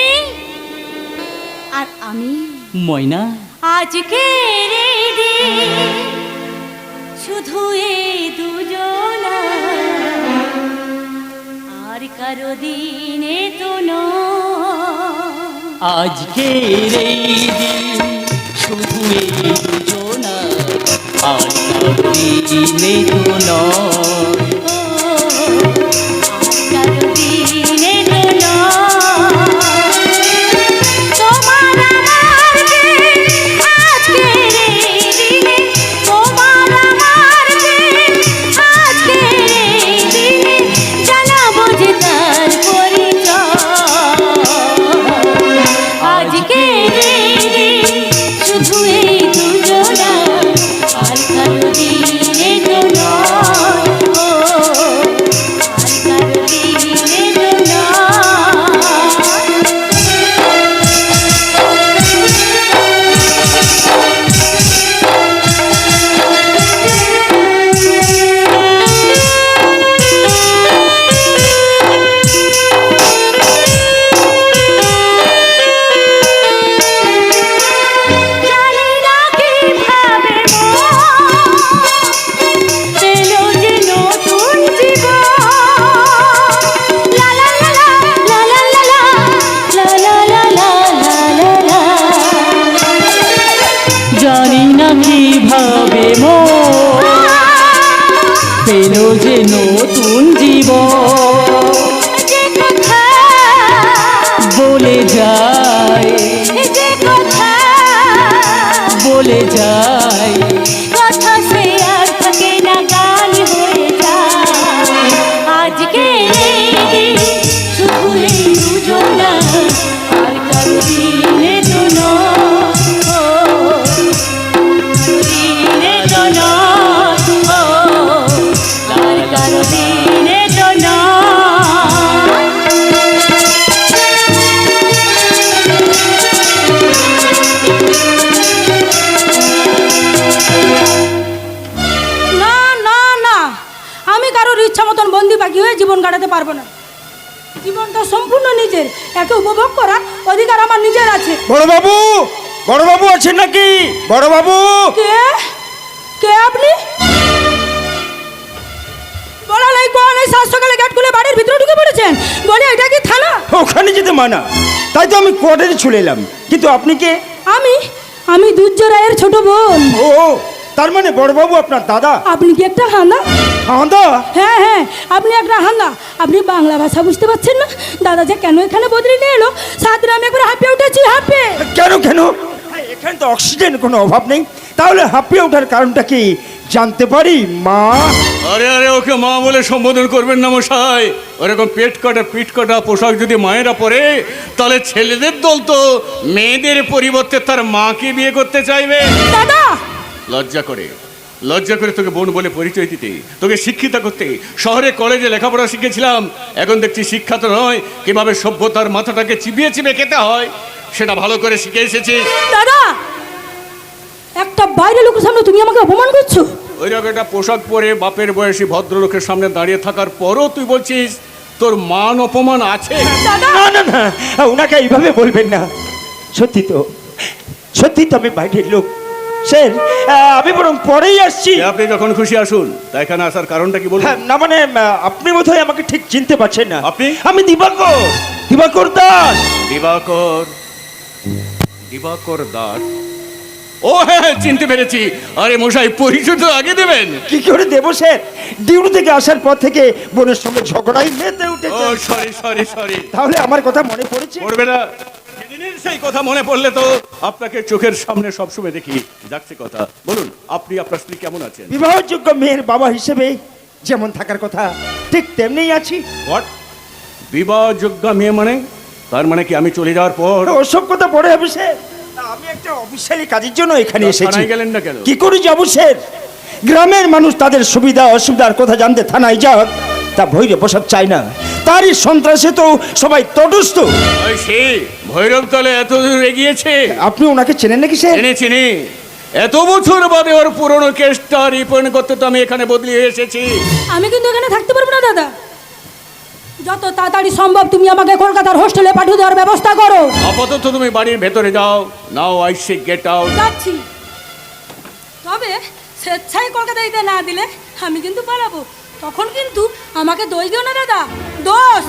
আর আমি। ময়না, আজকে শুধু এই দুজনা, আর কারো দিনে তো নয়। আজকের এই দিন শুধু এই দুজনা, আর কারো দিনে তো নয়। আর কারো দিনে তো নয়। তোমার আমার দিন, আজকের এই দিনে। তোমার আমার দিন, আজকের এই দিনে। জানাবো যে তার পরিচয়। আজকের এই দিন শুধু এই দুজনা, আর কারো দিনে তো নয়। আর কারো দিনে তো জানি না কিভাবে পেল যে নতুন জীবন। লা লা লা লা লা লা লা লা লা লা লা লা লা। জানি না কিভাবে মন পেল যে নতুন জীবন। যে কথা বলে যায়, যে কথা বলে যায়, কথা সে আর থাকে না, গান হয়ে যায়। আজকে শুধু এই দুজনা, আর কারো দিনে তো নয়। দিনে তো নয়। আর কারো দিনে তো নয়। একে উপভোগ করার অধিকার আমার নিজের আছে। বড়বাবু, বড়বাবু আছেন নাকি? বড়বাবু, কে কে আপনি? বলা নাই কোয়া নাই, সাত সকালে গেট খুলে বাড়ির ভিতরে ঢুকে পড়েছেন। বলে এটা কি থানা? ওখানে যেতে মানা, তাই তো আমি কোয়ার্টারে চলে এলাম। কিন্তু আপনি কে? আমি দুর্জয় রায়ের ছোট বোন। ও, তার মানে বড়বাবু আপনার দাদা? আপনি কি একটা হাঙ্গা? দাদা? হ্যাঁ হ্যাঁ, আপনি একটা হাঙ্গা। আপনি বাংলা ভাষা বুঝতে পারছেন না? দাদা যে কেন এখানে বদলি নিয়ে এলো, সাথে আমি একবার হাঁপিয়ে উঠেছি, হাঁপিয়ে। কেন কেন? এখানে তো অক্সিজেন কোনো অভাব নেই, তাহলে হাঁপিয়ে ওঠার কারণটা কি জানতে পারি মা? আরে আরে, ওকে মা বলে সম্বোধন করবেন না মশাই। ওরকম পেট কাটা পিট কাটা পোশাক যদি মায়েরা পরে, তাহলে ছেলেদের দল তো মেয়েদের পরিবর্তে তার মাকে বিয়ে করতে চাইবে। দাদা, লজ্জা করে, লজ্জা করে তোকে বোন বলে পরিচয় দিতে, তোকে শিক্ষিতা করতে শহরে কলেজে লেখাপড়া শিখেছিলাম। এখন দেখছি শিক্ষা তো নয়, কিভাবে সভ্যতার মাথাটাকে চিবিয়ে চিবিয়ে খেতে হয় সেটা ভালো করে শিখে এসেছি। দাদা, একটা বাইরে লোকের সামনে তুমি আমাকে অপমান করছো। ওই রকম একটা পোশাক পরে বাপের বয়সী ভদ্রলোকের সামনে দাঁড়িয়ে থাকার পরও তুই বলছিস তোর মান অপমান আছে? দাদা, না না না, ওনাকে এইভাবে বলবেন না। সত্যি তো, সত্যি তো আমি বাইরের লোক স্যার। আমি বরং পরেই আসছি। আপনি যখন খুশি আসুন। তা এখানে আসার কারণটা কি বলুন? না মানে আপনি বোধহয় আমাকে ঠিক চিনতে পারছেন না। আপনি? আমি দিবাকর, দিবাকর দাস। দিবাকর, দিবাকর দাস? ও হ্যাঁ, চিনতে পেরেছি। আরে মশাই, পরিচয় তো আগে দেবেন। কি করে দেবো স্যার? ডিউটি থেকে আসার পর থেকে বোনের সঙ্গে ঝগড়াই মেতে ও উঠেছে। Sorry sorry sorry. তাহলে আমার কথা মনে পড়েছে? পড়বে না? সেদিনের সেই কথা মনে পড়লে তো আপনাকে চোখের সামনে সবসময় দেখি। যাচ্ছে কথা, বলুন আপনি আপনার স্ত্রী কেমন আছেন? বিবাহযোগ্য মেয়ের বাবা হিসেবে যেমন থাকার কথা ঠিক তেমনিই আছি। হোয়াট? বিবাহযোগ্য মেয়ে মানে? তার মানে কি আমি চলে যাওয়ার পর? ওসব কথা পরে হবে স্যার। আমি একটা অফিসিয়ালি কাজের জন্য এখানে এসেছি। থানায় গেলেন না কেন? কি করে যাবো স্যার? গ্রামের মানুষ তাদের সুবিধা অসুবিধার কথা জানতে থানায় যাক, তা ভৈরব প্রসাদ চায় না। তারই সন্ত্রাসে তো সবাই তটস্থ। ওই সে ভৈরব তলে এত দূর এগিয়েছে। আপনি ওনাকে চেনেন নাকি স্যার? চিনি চিনি। এত বছর বাদে ওর পুরনো কেসটা রিপোর্ট করতে তো আমি এখানে বদলি হয়ে এসেছি। আমি কিন্তু এখানে থাকতে পারবো না দাদা। যত তাড়াতাড়ি সম্ভব তুমি আমাকে কলকাতার হোস্টেলে পাঠিয়ে দেওয়ার ব্যবস্থা করো। আপাতত তুমি বাড়ির ভেতরে যাও। Now I say get out. যাচ্ছি, তবে স্বেচ্ছায় কলকাতা দিতে না দিলে আমি কিন্তু পালাবো। তখন কিন্তু আমাকে দোষ দিও না দাদা, দোষ।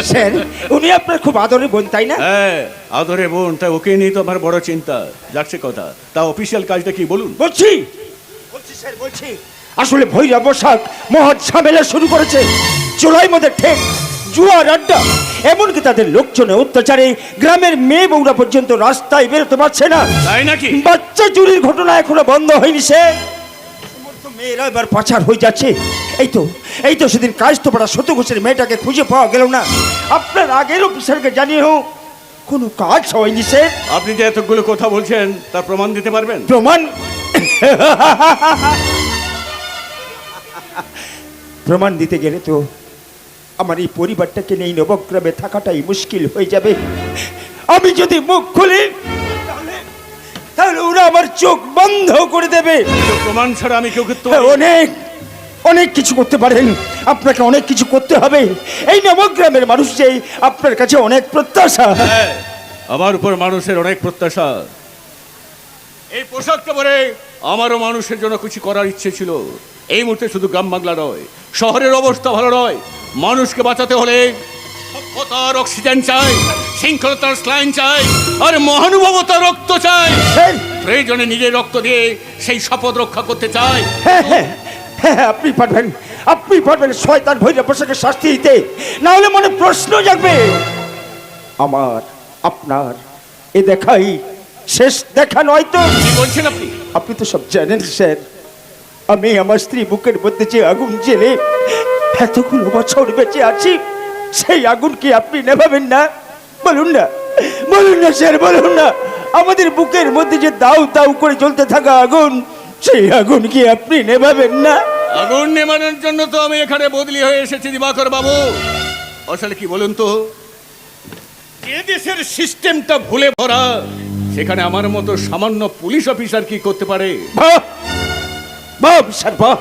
স্যার, উনি আপনার খুব আদরের বোন তাই না? হ্যাঁ, আদরে বোন, তাই ওকে নিয়ে তো আমার বড় চিন্তা। যাচ্ছে কথা, তা অফিসিয়াল কাজটা কি বলুন? বলছি স্যার, বলছি। আসলে ভৈরব প্রসাদ মহৎ ঝামেলা শুরু করেছে। চোলাই মধ্যে ঠেক, জুয়ার আড্ডা, এমনকি তাদের লোকজনে অত্যাচারে গ্রামের মেয়ে বউরা পর্যন্ত রাস্তায় বেরোতে পারছে না। তাই নাকি? বাচ্চা চুরির ঘটনা এখনো বন্ধ হয়নি স্যার। সমস্ত মেয়েরা এবার পাচার হয়ে যাচ্ছে। এই তো সেদিন কায়স্থপাড়া সতু ঘোষের মেয়েটাকে খুঁজে পাওয়া গেল না। আপনার আগের অফিসারকে জানিয়ে হোক কোনো কাজ হয়নি স্যার। আপনি যে এতগুলো কথা বলছেন তার প্রমাণ দিতে পারবেন? প্রমাণ? প্রমাণ দিতে গেলে তো আমার এই পরিবারটাকে নিয়ে নবগ্রামে থাকাটাই মুশকিল হয়ে যাবে। আমি যদি মুখ খুলি তাহলে ওরা আমার চোখ বন্ধ করে দেবে। প্রমাণ ছাড়া আমি কেউ করতে অনেক অনেক কিছু করতে পারেন, আপনাকে অনেক কিছু করতে হবে। এই নবগ্রামের মানুষ যে আপনার কাছে অনেক প্রত্যাশা। হ্যাঁ, আমার উপর মানুষের অনেক প্রত্যাশা। এই পোশাকটা পরে আমারও মানুষের জন্য কিছু করার ইচ্ছে ছিল। এই মুহূর্তে শুধু গ্রাম বাংলা নয়, শহরের অবস্থা ভালো নয়। মানুষকে বাঁচাতে হলে সভ্যতার অক্সিজেন চাই, শৃঙ্খলতার স্লাইন চাই, আর মহানুভবতার রক্ত চাই। হ্যাঁ, প্রয়োজনে নিজের রক্ত দিয়ে সেই শপথ রক্ষা করতে চাই। হ্যাঁ, হ্যাঁ, হ্যাঁ, আপনি পারবেন শয়তান ভৈরব প্রসাদকে শাস্তি দিতে। না হলে মনে প্রশ্ন জাগবে, আমার আপনার এ দেখাই শেষ দেখা নয় তো? কি বলছেন আপনি? আপনি তো সব জানেন স্যার। আমি আমার স্ত্রী বুকের মধ্যে যে আগুন জেলে এতগুলো বছর বেঁচে আছি, সেই আগুন কি আপনি নেভাবেন না? বলুন না, বলুন না স্যার, বলুন না। আমাদের বুকের মধ্যে যে দাউ দাউ করে জ্বলতে থাকা আগুন, সেই আগুন কি আপনি নেভাবেন না? আগুন নেমানোর জন্য তো আমি এখানে বদলি হয়ে এসেছি দিবাকর বাবু। আসলে কি বলুন তো, যে দেশের সিস্টেমটা ভুলে ভরা, সেখানে আমার মতো সামান্য পুলিশ অফিসার কি করতে পারে? বাহ, বাহ স্যার, বাহ।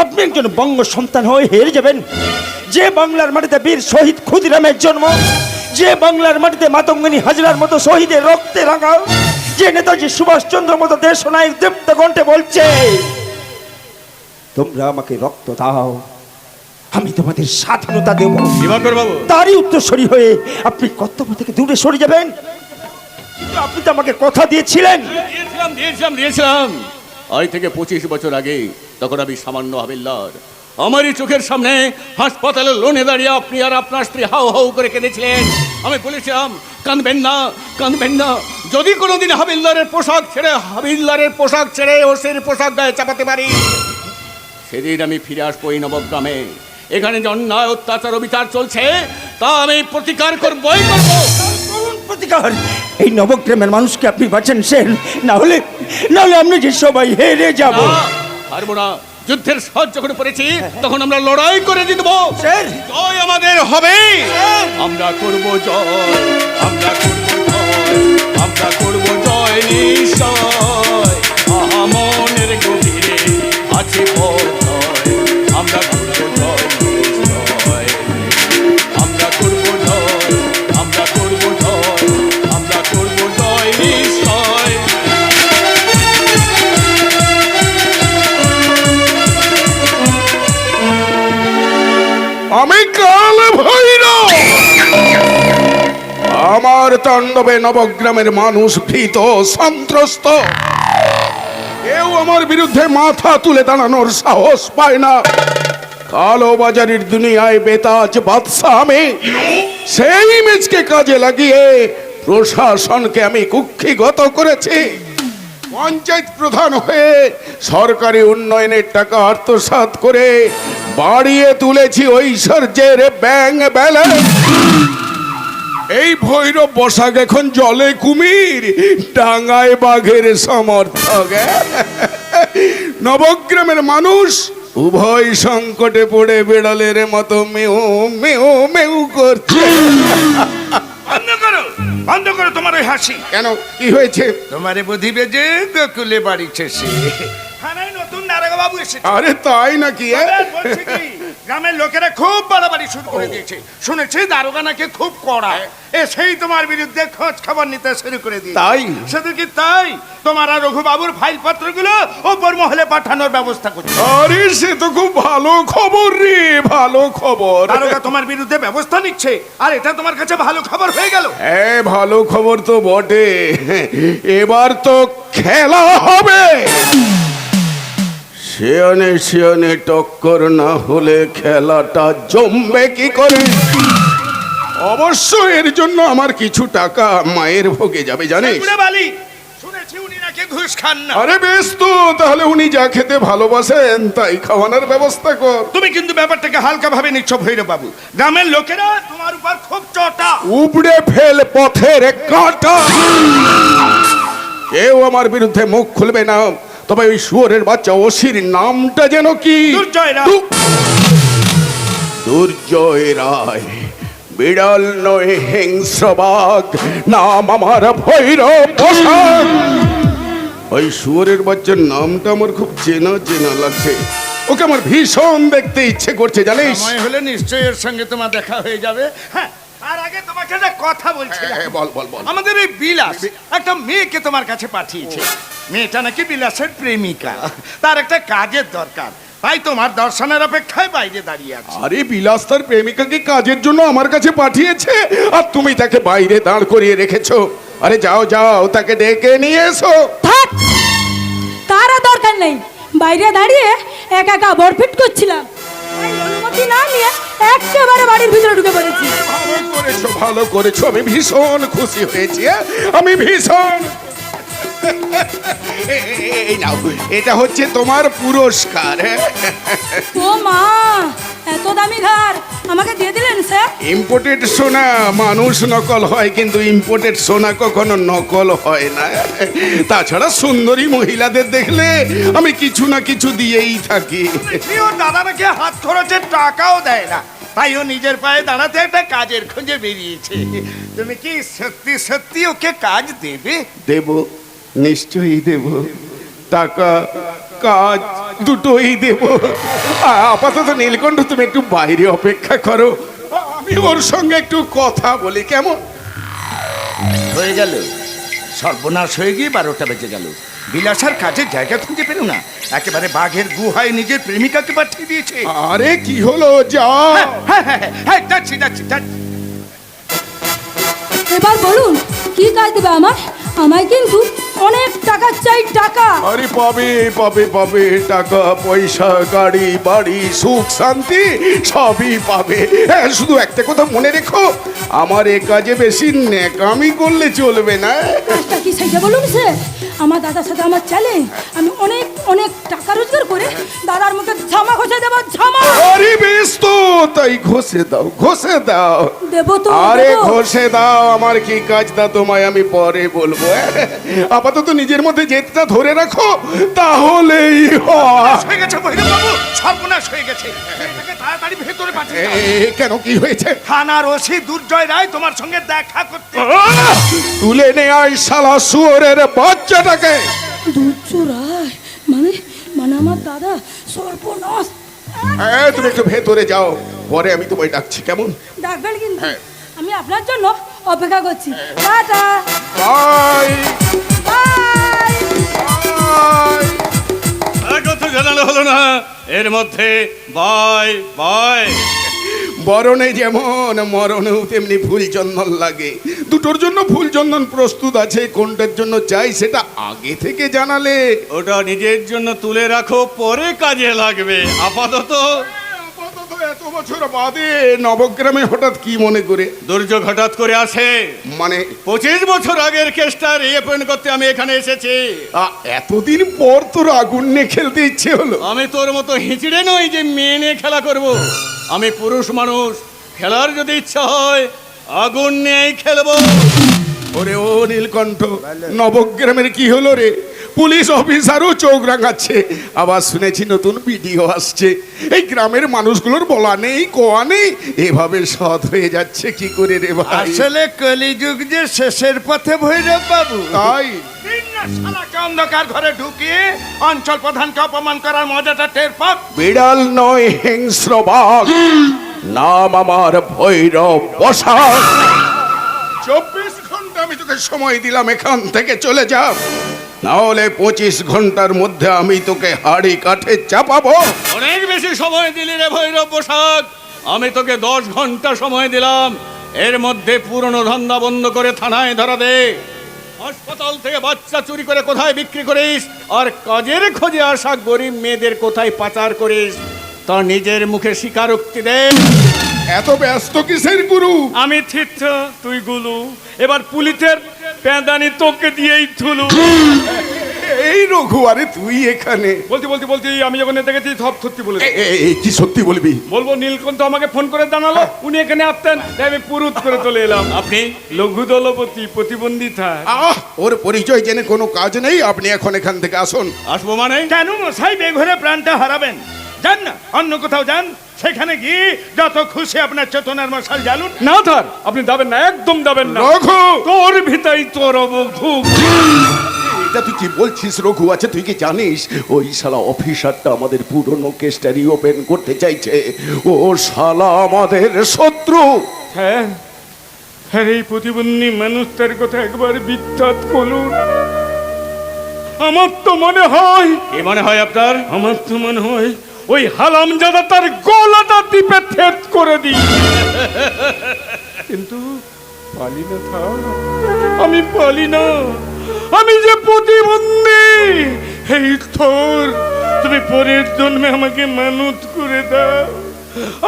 আপনি একজন বঙ্গ সন্তান হয়ে হেরে যাবেন। যে বাংলার মাটিতে বীর শহীদ ক্ষুদিরামের জন্ম, যে বাংলার মাটিতে মাতঙ্গিনী হাজরার মতো শহীদের রক্তে রাঙা, যে নেতাজি সুভাষচন্দ্র মতো দেশ নায়ক দীপ্ত কণ্ঠে বলছে, তোমরা আমাকে রক্ত দাও, আমি তোমাদের স্বাধীনতা দেব, দিবাকর বাবু, তারই উত্তরসূরি হয়ে আপনি কর্তব্য থেকে দূরে সরে যাবেন? কিন্তু আপনি তো আমাকে কথা দিয়েছিলেন। দিয়েছিলাম আজ থেকে 25 বছর আগে। তখন আমি সামান্য হাবিলদার, আমারই চোখের সামনে হাসপাতালের লোনে দাঁড়িয়ে আপনি আর আপনার স্ত্রী হাউ হাউ করে কেঁদেছিলেন। আমি বলেছিলাম কাঁদবেন না, কাঁদবেন না, যদি কোনোদিন হাবিলদারের পোশাক ছেড়ে ওসির পোশাক গায়ে চাপাতে পারি, সেদিন আমি ফিরে আসবো এই নবগ্রামে। এখানে যে অন্যায় অত্যাচার অবিচার চলছে তা আমি প্রতিকার করবই করবো। প্রতিকার? এই নবগ্রামের মানুষকে আপনি বাঁচান, না হলে আমরা যে সবাই হেরে যাব। পারবো না, যুদ্ধের সাহায্য করে পড়েছি, তখন আমরা লড়াই করে জিতবো। জয় আমাদের হবে, আমরা করব জয়, আমরা করব জয়, আমরা করব জয় নিশ্চয়। মনের গভীরে আছে পথ, আমরা করব জয় নিশ্চয়, আমরা করব জয়, আমরা করব জয়, আমরা করব জয় নিশ্চয়। আমি কাল ভৈরব, আমার তাণ্ডবে নবগ্রামের মানুষ ভীত সন্ত্রস্ত, কেউ আমার বিরুদ্ধে মাথা তুলে দাঁড়ানোর সাহস পায় না। কালো বাজারের দুনিয়ায় বেতাজ বাদশাহ আমি, সেই ইমেজকে কাজে লাগিয়ে প্রশাসনকে আমি কুক্ষিগত করেছি। পঞ্চায়েত প্রধান হয়ে সরকারি উন্নয়নের টাকা আত্মসাৎ করে বাড়িয়ে তুলেছি ঐশ্বর্যের ব্যাংক ব্যালেন্স। এই ভৈরব বসাক এখন জলে কুমির, ডাঙায় বাঘের সমর্থক। নবগ্রামের মানুষ উভয় সংকটে পড়ে বিড়ালের মতো মেউ মেউ মেউ করছে। বন্ধ করো তোমার ওই হাসি। কেন, কি হয়েছে? তোমারে বুঝিবে যে গোকুলে বাড়ি শেষে থানায় নতুন দারোগা বাবু এসেছে। আরে তাই নাকি? বলছি কি, গ্রামের লোকেরা খুব বাড়াবাড়ি শুরু করে দিয়েছে। শুনেছি দারোগা নাকি খুব কড়া, সেই তোমার বিরুদ্ধে খোঁজ খবর নিতে শুরু করে দিয়েছে। তাই? শুধু কি তাই, তোমার আর রঘুবাবুর ফাইল পত্রগুলো ওপর মহলে পাঠানোর ব্যবস্থা করছে। আরে সে তো খুব ভালো খবর রে, ভালো খবর। দারোগা তোমার বিরুদ্ধে ব্যবস্থা নিচ্ছে, আর এটা তোমার কাছে ভালো খবর হয়ে গেল। হ্যাঁ, ভালো খবর তো বটে। এবার তো খেলা হবে। শিয়ানে শিয়ানে টক্কর না হলে খেলাটা জমবে কি করে? অবশ্য এর জন্য আমার কিছু টাকা মায়ের ভোগে যাবে, জানিস? বালি, শুনেছি উনি নাকি ঘুষ খান না। আরে বেশ তো, তাহলে উনি যা খেতে ভালোবাসেন তাই খাওয়ানোর ব্যবস্থা কর। তুমি কিন্তু ব্যাপারটাকে হালকা ভাবে নিচ্ছ ভৈরব বাবু। গ্রামের লোকেরা তোমার উপর খুব চটা। উপড়ে ফেল পথের কাঁটা। কেউ আমার বিরুদ্ধে মুখ খুলবে না, তবে ওই শুয়োরের বাচ্চা ওসির নামটা যেন কি? দুর্জয় রায়। দুর্জয় রায়, বিড়াল নয় হিংস্র বাঘ, নাম আমার ভৈরব বসাক। ওই শুয়োরের বাচ্চার নামটা আমার খুব চেনা চেনা লাগছে। ওকে আমার ভীষণ দেখতে ইচ্ছে করছে, জানিস? সময় হলে নিশ্চয়ই এর সঙ্গে তোমার দেখা হয়ে যাবে। হ্যাঁ, আর আগে তোমাকে একটা কথা বলছিলাম। বল বল বল। আমাদের এই বিলাস একটা মেয়েকে তোমার কাছে পাঠিয়েছে। মেয়েটা নাকি বিলাসের প্রেমিকা, তার একটা কাজের দরকার, তাই তোমার দর্শনের অপেক্ষায় বাইরে দাঁড়িয়ে আছে। আরে বিলাস তার প্রেমিকাকে কাজের জন্য আমার কাছে পাঠিয়েছে, আর তুমি তাকে বাইরে দাঁড় করিয়ে রেখেছো। আরে যাও যাও, তাকে ডেকে নিয়ে এসো। থাক, তার আর দরকার নেই। বাইরে দাঁড়িয়ে একা একা বরফিট করছিলাম, তাই অনুমতি না নিয়ে একেবারে বাড়ির ভিতরে ঢুকে পড়েছি। ভালো করেছো, ভালো করেছো, আমি ভীষণ খুশি হয়েছি। আমি ভীষণ। এই নাও, এটা হচ্ছে তোমার পুরস্কার। ও মা, এত দামি ঘর আমাকে দিয়ে দিলেন স্যার? ইম্পোর্টেড সোনা মানুষ নকল হয়, কিন্তু ইম্পোর্টেড সোনা কখনো নকল হয় না। তাছাড়া সুন্দরী মহিলাদের দেখলে আমি কিছু না কিছু দিয়েই থাকি। ওর দাদা নাকি হাত খরচের টাকাও দেয় না, তাই ও নিজের পায়ে দাঁড়াতে একটা কাজের খোঁজে বেরিয়েছে। তুমি কি সত্যি সত্যি ওকে কাজ দেবে? দেব, নিশ্চয়ই দেব। টাকা কাজ দুটোই দেব। আপাতত নীলকণ্ঠ, তুমি একটু বাইরে অপেক্ষা করো, আমি ওর সঙ্গে একটু কথা বলি, কেমন? হয়ে গেল, সর্বনাশ হয়ে গিয়ে 12টা বেজে গেল। বিলাসার কাজের জায়গা খুঁজে পেল না, একেবারে বাঘের গুহায় নিজের প্রেমিকাকে পাঠিয়ে দিয়েছে। আরে কি হলো, যা। হ্যাঁ, যাচ্ছি। এবার বলুন কি কাজ দেবে আমায় কিন্তু অনেক টাকা চাই, টাকা। আরে পাবে টাকা পয়সা, গাড়ি বাড়ি, সুখ শান্তি সবই পাবে। হ্যাঁ, শুধু একটা কথা মনে রেখো, আমার এ কাজে বেশি ন্যাকামি করলে চলবে না। কাজটা কি সেইটা বলুন সে? আমার দাদার সাথে আমার চ্যালেঞ্জ, আমি অনেক অনেক টাকা রোজগার করে দাদার মুখে ঝামা ঘষে দেবো, ঝামা। আরে বেশ তো, তাই ঘষে দাও। দেবো তো, আরে দেবো। ঘষে দাও, আমার কি কাজ তা তোমায় আমি পরে বলবো। আপাতত নিজের মধ্যে জেদটা ধরে রাখো, তাহলেই হয়। হয়ে গেছে ভৈরব বাবু, সর্বনাশ হয়ে গেছে। মেয়েটাকে তাড়াতাড়ি ভেতরে পাঠিয়ে দাও। কেন, কি হয়েছে? থানার ওসি দুর্জয় রায় তোমার সঙ্গে দেখা করতে। তুলে নে আয় শালা শুয়োরের বাচ্চাটাকে। দুচুরায় মানে আমার দাদা সর্বনাশ। তুমি একটু ভেতরে যাও, পরে আমি তোমায় ডাকছি, কেমন? ডাকবেন কিন্তু, আমি আপনার জন্য অপেক্ষা করছি। Tata, bye bye. কথা জানানো হলো না, এর মধ্যে বাই বাই। বরণে যেমন মরণেও তেমনি ফুল চন্দন লাগে। দুটোর জন্য ফুল চন্দন প্রস্তুত আছে, কোনটার জন্য চাই সেটা আগে থেকে জানালে। ওটা নিজের জন্য তুলে রাখো, পরে কাজে লাগবে। আপাতত এত বছর বাদে নবগ্রামে হঠাৎ কি মনে করে? দুর্যোগ হঠাৎ করে আসে। মানে 25 বছর আগের কেসটা রিওপেন করতে আমি এখানে এসেছি। এতদিন পর তোর আগুন নিয়ে খেলতে ইচ্ছে হলো? আমি তোর মতো হিঁচড়ে নই যে মেয়ে নিয়ে খেলা করব। আমি পুরুষ মানুষ, খেলার যদি ইচ্ছা হয় আগুন নিয়েই খেলবো। ওরে ও নীলকণ্ঠ, নবগ্রামের কি হলো রে? পুলিশ অফিসারও চোখ রাঙাচ্ছে, আবার শুনেছি নতুন ভিডিও আসছে। এই গ্রামের মানুষগুলোর বলা নেই কোয়া নেই, এভাবে সৎ হয়ে যাচ্ছে কি করে রে ভাই? আসলে কলিযুগ যে শেষের পথে ভৈরব বাবু, তাই শালাকে অন্ধকার ঘরে ঢুকিয়ে অঞ্চল প্রধানকে অপমান করার মজাটা টের পাক। বিড়াল নয় হিংস্র বাঘ, নাম আমার ভৈরব বসাক। 24 ঘন্টা আমি তোকে সময় দিলাম, এখান থেকে চলে যা, নাহলে 25 ঘন্টার মধ্যে আমি তোকে হাড়ি কাঠে চাপাবো। অনেক বেশি সময় দিলি রে ভৈরব পোশাক। আমি তোকে 10 ঘন্টা সময় দিলাম, এর মধ্যে পুরনো ধান্দা বন্ধ করে থানায় ধরা দে। হাসপাতাল থেকে বাচ্চা চুরি করে কোথায় বিক্রি করিস, আর কাজের খোঁজে আসা গরিব মেয়েদের কোথায় পাচার করিস, তা নিজের মুখে স্বীকারোক্তি দে। এত ব্যস্ত কিসের গুরু? আমি থিত, তুই গুলু, এবার পুলিশের প্যাদানি তোকে দিয়েই থুলু। এই রঘু, আরে তুই এখানে? বলতে আমি যখন দেখেছি সব সত্যি বলে কি সত্যি বলবি? বলবো। নীলকণ্ঠ আমাকে ফোন করে জানালো উনি এখানে আসতেন, তাই আমি পুরুত করে চলে এলাম। আপনি লঘু দলপতি, প্রতিবন্ধী থাক। ওর পরিচয় জেনে কোনো কাজ নেই, আপনি এখন এখান থেকে আসুন। আসবো মানে? কেন মশাই বেঘরে প্রাণটা হারাবেন? যান না, অন্য কোথাও যান, সেখানে গিয়ে যত খুশি আপনার চেতনার মশাল জ্বালুন। না স্যার, আপনি যাবেন না, একদম যাবেন না। রঘু, তোর ভিতরে তোর অবঘুক। এটা তুই কি বলছিস রঘু? আছে, তুই কি জানিস ওই শালা অফিসারটা আমাদের পুরনো কেসটা রিওপেন করতে চাইছে? ও শালা আমাদের শত্রু। হ্যাঁ, এই প্রতিবন্ধী মানুষটার কথা একবার বিখ্যাত করুন। আমার তো মনে হয়। কি মনে হয় আপনার? আমার তো মনে হয় ওই হারামজাদা তার গলাটা টিপে থেত করে দিই। কিন্তু পালি না থাক, আমি পালি না, আমি যে প্রতিবন্ধী। এই তোর, তুমি পরের জন্মে আমাকে মানত করে দাও,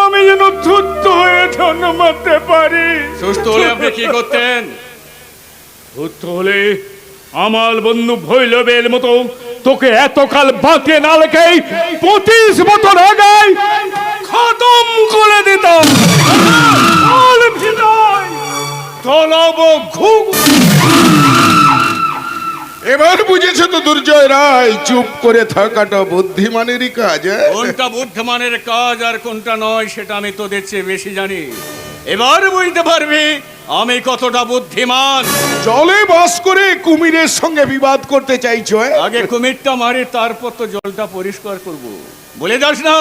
আমি যেন ধূর্ত হয়ে জন্মাতে পারি। সুস্থ হলে আপনি কি করতেন? ধূর্ত হলে আমার বন্ধু ভৈরবের মতো তোকে এতকাল বাঁকে না লেখেই 25 বছর আগে খতম করে দিতাম। এবার বুঝেছো তো দুর্জয় রায়, চুপ করে থাকাটা বুদ্ধিমানেরই কাজ। কোনটা বুদ্ধিমানের কাজ আর কোনটা নয় সেটা আমি তোদের চেয়ে বেশি জানি। এবার বুঝতে পারবি আমি কতটা বুদ্ধিমান। জলে বাস করে কুমিরের সঙ্গে বিবাদ করতে চাইছো? আগে কুমিরটা মারি, তারপর তো জলটা পরিষ্কার করব। বলে যাস না,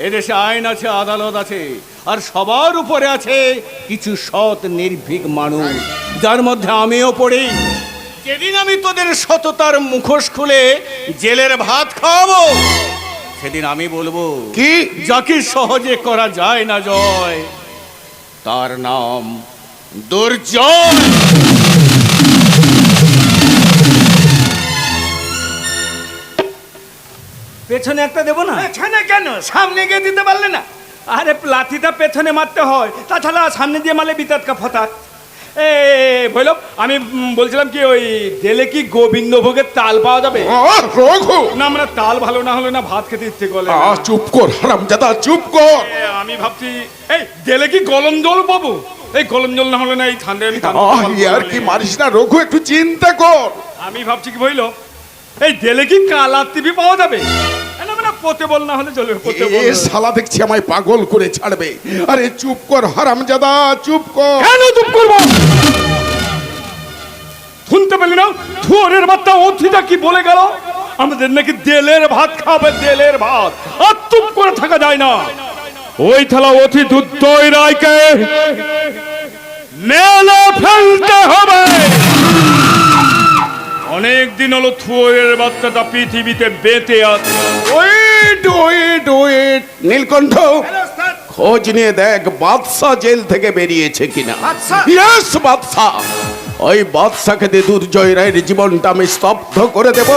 এদেশে আইন আছে, আদালত আছে, আর সবার উপরে আছে কিছু সৎ নির্ভীক মানুষ, যার মধ্যে আমিও পড়ি। যেদিন আমি তোদের সততার মুখোশ খুলে জেলের ভাত খাওয়াবো, সেদিন আমি বলবো কি? যাকে সহজে করা যায় না জয়, তার নাম দুর্জয়। পেছনে একটা দেবো না? পেছনে কেন, সামনে গিয়ে দিতে পারলে না? আরে লাঠিটা পেছনে মারতে হয়, তাছাড়া সামনে দিয়ে মারলে বিতাতকা ফতাত। এ বললাম আমি বলছিলাম কি ওই জেলে কি গোবিন্দভোগের তাল পাওয়া যাবে? রঘু, না আমরা তাল ভালো না হলে না ভাত খেতে ইচ্ছে করলে না। চুপ কর হারামজাদা, চুপ কর। আমি ভাবছি এই জেলে কি গলম জল পাবো? এই গলম জল না হলে না এই ঠান্ডায় আমি আর কি মারিস না রঘু, একটু চিন্তা কর। আমি ভাবছি কি বইল এই জেলে কি কালার টিভি পাওয়া যাবে? না মানে পোতে বল না হলে চলবে, পোতে বল। এ শালা দেখছি আমায় পাগল করে ছাড়বে। আরে চুপ কর হারামজাদা, চুপ কর। কেন চুপ করবো? শুনতে পেলি না থুয়ারের বাচ্চা অতিথিটা কি বলে গেল? আমাদের নাকি দেলের ভাত খাবে, দেলের ভাত। আর চুপ করে থাকা যায় না। ওই থালা অতিথি দুর্জয় রায়কে মেলে ফেলতে হবে। অনেক দিন হলো থুয়ারের বাচ্চাটা পৃথিবীতে বেঁচে আছে। ওয়েট নীলকণ্ঠ, খোঁজ নিয়ে দেখ বাদশা জেল থেকে বেরিয়েছে কিনা। ইয়েস বাদশা, ওই বাদশাকে দিয়ে দুর্জয় রায়ের জীবনটা আমি স্তব্ধ করে দেব।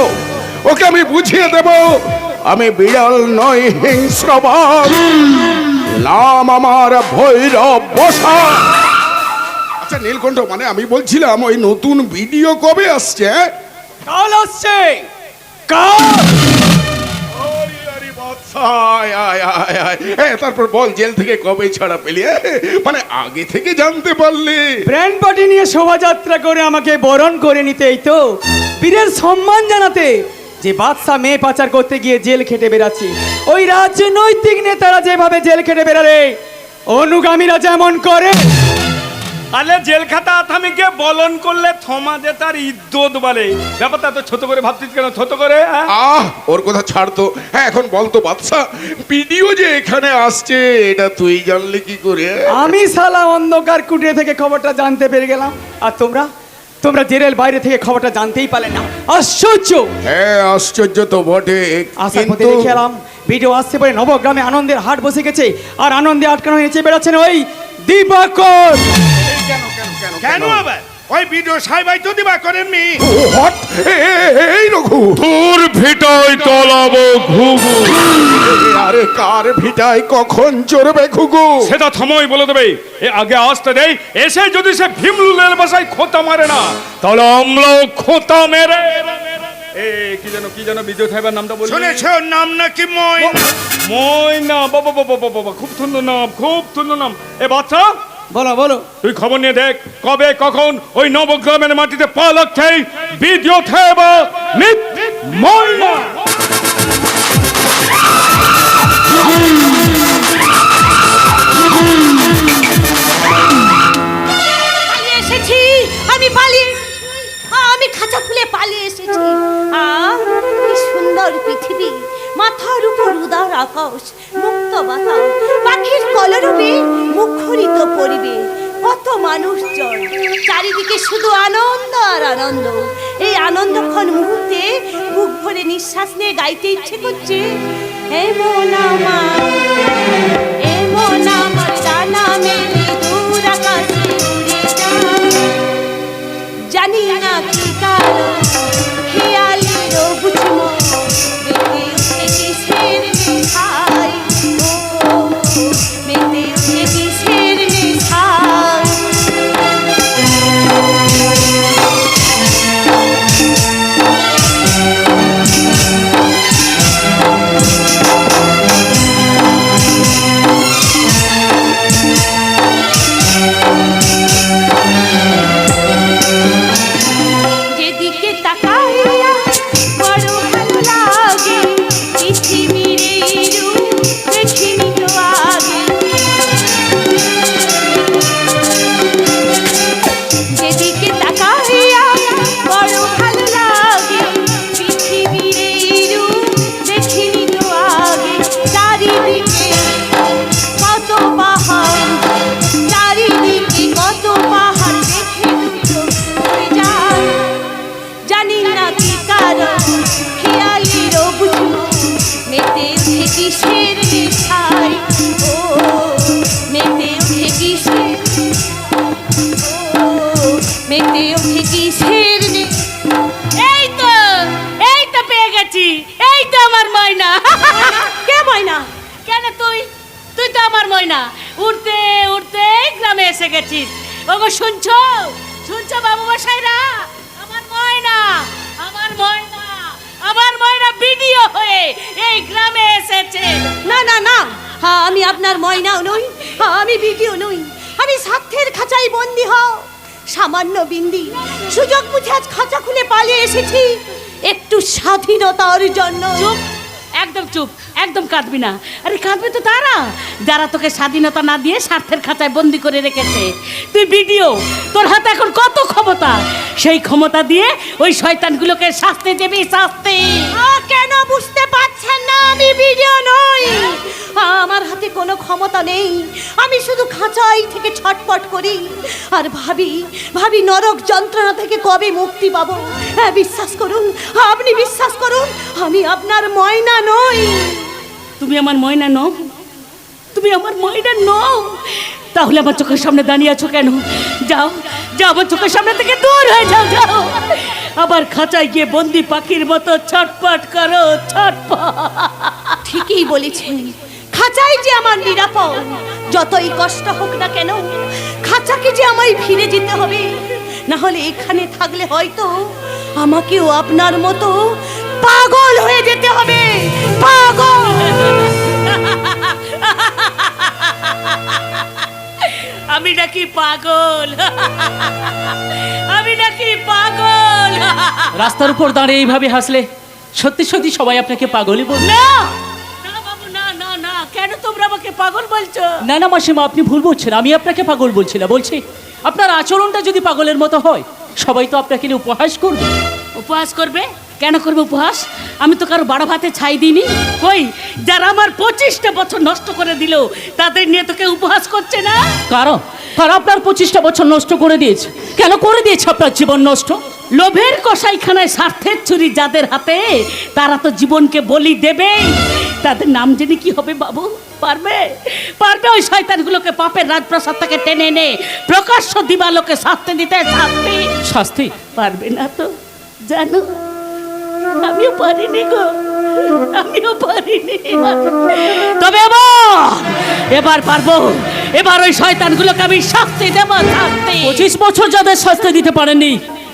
ওকে আমি বুঝিয়ে দেব আমি বিড়াল নই, হিংস্র বাঘ। নাম আমার ভৈরব বসা। আচ্ছা নীলকণ্ঠ, মানে আমি বলছিলাম ওই নতুন ভিডিও কবে আসছে? কাল আসছে, কাল। তারপর বল জেল থেকে কবে ছাড়া পেলি? মানে আগে থেকে জানতে পারলি? ব্র্যান্ড পার্টি নিয়ে শোভাযাত্রা করে আমাকে বরণ করে নিতে, এই তো বীরের সম্মান জানাতে। যে বাদশা মেয়ে পাচার করতে গিয়ে জেল খেটে বেড়াচ্ছে, ওই রাজনৈতিক নেতারা যেভাবে জেল খেটে বেড়ালে অনুগামীরা যেমন করে। আলে জেল খাতা আসামিকে বলন করলে থমাজে তার ইজ্জত বলে। ব্যাপারটা তো ছোট করে ভাবছিস কেন? ছোট করে ওর কথা ছাড় তো। হ্যাঁ এখন বলতো বাদশা, ভিডিও যে এখানে আসছে এটা তুই জানলি কি করে? আমি শালা অন্ধকার কুটিরে থেকে খবরটা জানতে পেরে গেলাম, আর তোমরা তোমরা জেলের বাইরে থেকে খবরটা জানতেই পারলে না। আশ্চর্য। হ্যাঁ আশ্চর্য তো বটে, আসার পথে কিন্তু দেখে এলাম ভিডিও আসছে পরে নবগ্রামে আনন্দের হাট বসে গেছে, আর আনন্দে আটকানো হয়েছে বেড়াচ্ছেন ওই দিবাকর। কেন আবার? ওই ভিডিও সাইবাই তো দিবা করেন মি। এই রঘু, তোর ভিটায় তলাবো ঘুঘু। আরে কার ভিটায় কখন চড়বে ঘুঘু? সেটা থামই বলে দেবে। এ আগে আসতে দেই, এসে যদি সে ভীমলুলের বাসায় খোঁতা মারে না, তাহলে আমরাও খোঁতা মেরে। কি যেন বিজয় সাহেবের নামটা বলি? শুনেছো নাম নাকি ময়না? ময়না। বাবা বাবা বাবা, খুব সুন্দর নাম, খুব সুন্দর নাম। এ বাচ্চা, বলো বলো। তুই খবর নিয়ে দেখ কবে কখন ওই নবগ্রামের মাটিতে পা লাগছে ভিডিও থাকবে ময়না। পালিয়ে এসেছি আমি, পালিয়ে আমি খাঁচা খুলে পালিয়ে এসেছি। কি সুন্দর পৃথিবী, মাথার উপর উদার আকাশ, মুক্ত বাতাস, পাখির কলরবে মুখরিত পরিবেশ, কত মানুষজন, চারিদিকে শুধু আনন্দ আর আনন্দ। এই আনন্দক্ষণ মুহূর্তে বুক ভরে নিঃশ্বাস নিয়ে গাইতে ইচ্ছে করছে, এমন আমার, এমন আমার জানা মেলে দূর আকাশে উড়ে যায়। জানি না কি কারণ খেয়ালের বুঝমো বেঁধে উঠে কিসের নেশায়, ও বেঁধে উঠে কিসের নেশায়। যেদিকে তাকা কিসের রে? এই তো পেয়ে গেছি, এই তো আমার ময়না। কে ময়না? কেন তুই তো আমার ময়না। উঠতে উঠতে গ্রামে এসে গেছিস। ওগো শুনছো বাবু মশাইরা, আমার ময়না, আমার ময়না, আমার ময়না ভিডিও হয়ে এই গ্রামে এসেছে। না না না, আমি আপনার ময়নাও নই, আমি বিটিও নই, আমি স্বার্থের খাঁচায় বন্দি হও। সামান্য বিন্দি সুযোগ বুঝে আজ খাঁচা খুলে পালিয়ে এসেছি একটু স্বাধীনতার জন্য। চুপ, একদম চুপ, একদম কাঁদবি না। আরে কাঁদবে তো তারা যারা তোকে স্বাধীনতা না দিয়ে স্বার্থের খাঁচায় বন্দি করে রেখেছে। তুই ভিডিও, তোর হাতে এখন কত ক্ষমতা, সেই ক্ষমতা দিয়ে ওই শয়তানগুলোকে শাস্তি দেবি, শাস্তি। কেন বুঝতে পারছেন না আমি ভিডিও নই? আমার হাতে কোনো ক্ষমতা নেই, আমি শুধু খাঁচাই থেকে ছটপট করি আর ভাবি নরক যন্ত্রণা থেকে কবে মুক্তি পাবো। হ্যাঁ, বিশ্বাস করুন, আপনি বিশ্বাস করুন, আমি আপনার ময়না নই। তুমি আমার ময়না নও, তুমি আমার ময়না নও। তাহলে আমার চোখের সামনে দাঁড়িয়ে আছো কেন? যাও যাও, আমার চোখের সামনে থেকে দূর হয়ে যাও, যাও। আবার খাঁচায় গিয়ে বন্দি পাখির মতো ছটপট করো, ছটপট। ঠিকই বলেছেন, খাঁচাই যে আমার নিরাপদ। যতই কষ্ট হোক না কেন, খাঁচাকে যে আমায় ফিরে যেতে হবে, না হলে এখানে থাকলে হয়তো আমাকেও আপনার মতো পাগল হয়ে যেতে হবে। পাগল। আমি নাকি পাগল? আমি নাকি পাগল? রাস্তার উপর দাঁড়িয়ে এইভাবে হাসলে সত্যি সত্যি সবাই আপনাকে পাগলই বলবে। না না বাবু, না না না, কেন তোমরা আমাকে পাগল বলছো? না না মাসিমা, আপনি ভুল বলছেন। আমি আপনাকে পাগল বলছি না, বলছি আপনার আচরণটা যদি পাগলের মতো হয় সবাই তো আপনাকে নিয়ে উপহাস করবে। উপহাস করবে? কেন করবে উপহাস? আমি তো কারো বাড়া ভাতে ছাই দিইনি। কই, যারা আমার 25টা বছর নষ্ট করে দিল তাদের নিয়ে তোকে উপহাস করছে না? কারণ তারা আপনার 25টা বছর নষ্ট করে দিয়েছে। কেন করে দিয়েছে আপনার জীবন নষ্ট? লোভের কসাইখানায় স্বার্থের ছুরি যাদের হাতে, তারা তো জীবনকে বলি দেবেই। তাদের নাম জেনে কি হবে বাবু? পারবে ওই শয়তানগুলোকে পাপের রাজপ্রাসাদ থেকে টেনে এনে প্রকাশ্য দিবালোকে শাস্তি দিতে? শাস্তি পারবে না তো, জানো, আমিও পারিনি গো, আমিও পারিনি। তবে এবার পারবো। এবার ওই শয়তানগুলোকে আমি শাস্তি দেব, শাস্তি। 25 বছর যাদের শাস্তি দিতে পারেননি,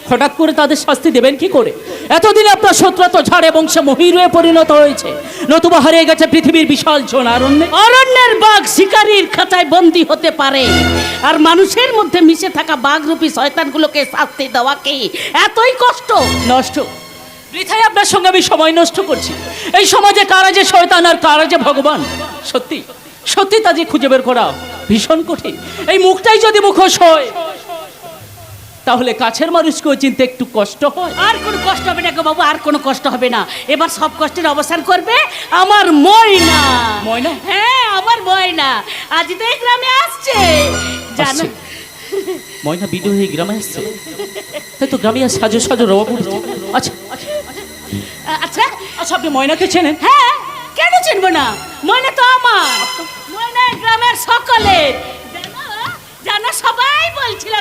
হঠাৎ করে তাদের শাস্তি দেবেন কি করে? এতদিন আপনার শত্রুতা তো ঝাড়ে বংশে মহিরূহে পরিণত হয়েছে, নতুবা হারিয়ে গেছে পৃথিবীর বিশাল জন অরণ্যে। অরণ্যের বাঘ শিকারীর খাঁচায় বন্দী হতে পারে, আর মানুষের মধ্যে মিশে থাকা বাঘরূপী শয়তানগুলোকে শাস্তি দেওয়া কি এতই কষ্ট? নষ্ট বৃথায় আপনার সঙ্গে আমি সময় নষ্ট করছি। এই সমাজে কারা যে শয়তান আর কারা যে ভগবান, সত্যি সত্যি তা যে খুঁজে বের করা ভীষণ কঠিন। এই মুখটাই যদি মুখোশ হয় তাহলে কাছের মানুষকেও চিনতে একটু কষ্ট হয়। আর কোনো কষ্ট হবে না গো বাবু, আর কোনো কষ্ট হবে না। এবার সব কষ্টের অবসান করবে আমার ময়না। ময়না? হ্যাঁ, আমার ময়না আজ তো এই গ্রামে আসছে, জানো। আসছে? ময়না বিদয় হয়ে গ্রামে আসছে? তাই তো গ্রামে সাজো সাজো রওয়া পড়েছে। আচ্ছা আচ্ছা আচ্ছা, আপনি ময়নাকে চেনেন? হ্যাঁ, কেন চিনবো না? ময়না তো আমার, ময়না এই গ্রামের সকলের। জানো, সবাই বলছিল,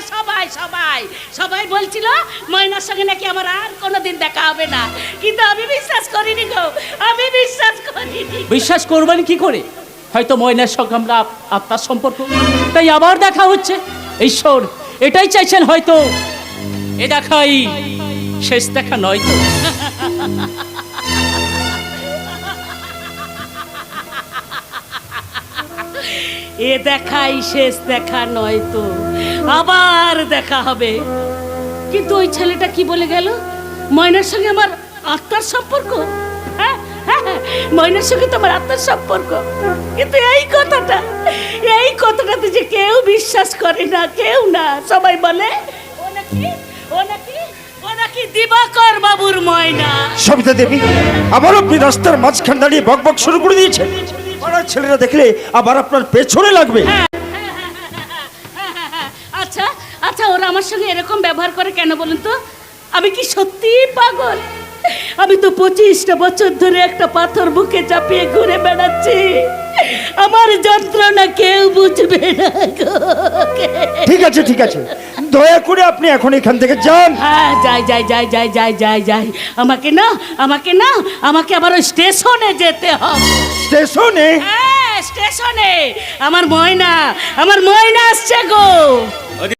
সবাই বলছিল ময়নার সঙ্গে নাকি আমার আর কোনোদিন দেখা হবে না, কিন্তু আমি বিশ্বাস করিনি গো, আমি বিশ্বাস করিনি। বিশ্বাস করবেন কি করে? হয়তো ময়নার সঙ্গে আমরা আত্মার সম্পর্ক, তাই আবার দেখা হচ্ছে। ঈশ্বর এটাই চাইছেন হয়তো, এ দেখাই শেষ দেখা নয় তো। এ দেখাই শেষ দেখা নয় তো, আবার দেখা হবে। কিন্তু ওই ছেলেটা কি বলে গেল, ময়নার সঙ্গে আমার আত্মার সম্পর্ক। হ্যাঁ, ময়নার সঙ্গে তো আমার আত্মার সম্পর্ক, কিন্তু এই কথাটাতে যে কেউ বিশ্বাস করে না, কেউ না। সবাই বলে ও নাকি দিবাকর বাবুর ময়না। সবিতা দেবী, আবার আপনি রাস্তার মাঝখান দাঁড়িয়ে বকবক শুরু করে দিয়েছেন। পাড়ার ছেলেরা দেখলে আবার আপনার পেছনে লাগবে। আচ্ছা আচ্ছা, ওরা আমার সঙ্গে এরকম ব্যবহার করে কেন বলুন তো? আমি কি সত্যি পাগল? আমি তো 25টা বছর ধরে একটা পাথর বুকে চাপিয়ে ঘুরে বেড়াচ্ছি। আমার যন্ত্রণা কেউ বুঝবে না গো। ঠিক আছে ঠিক আছে, দয়া করে আপনি এখন এখান থেকে যান। হ্যাঁ যাই যাই যাই যাই যাই যাই যাই, আমাকে না আমাকে আবার ওই স্টেশনে যেতে হবে। স্টেশনে? হ্যাঁ স্টেশনে, আমার ময়না আসছে গো।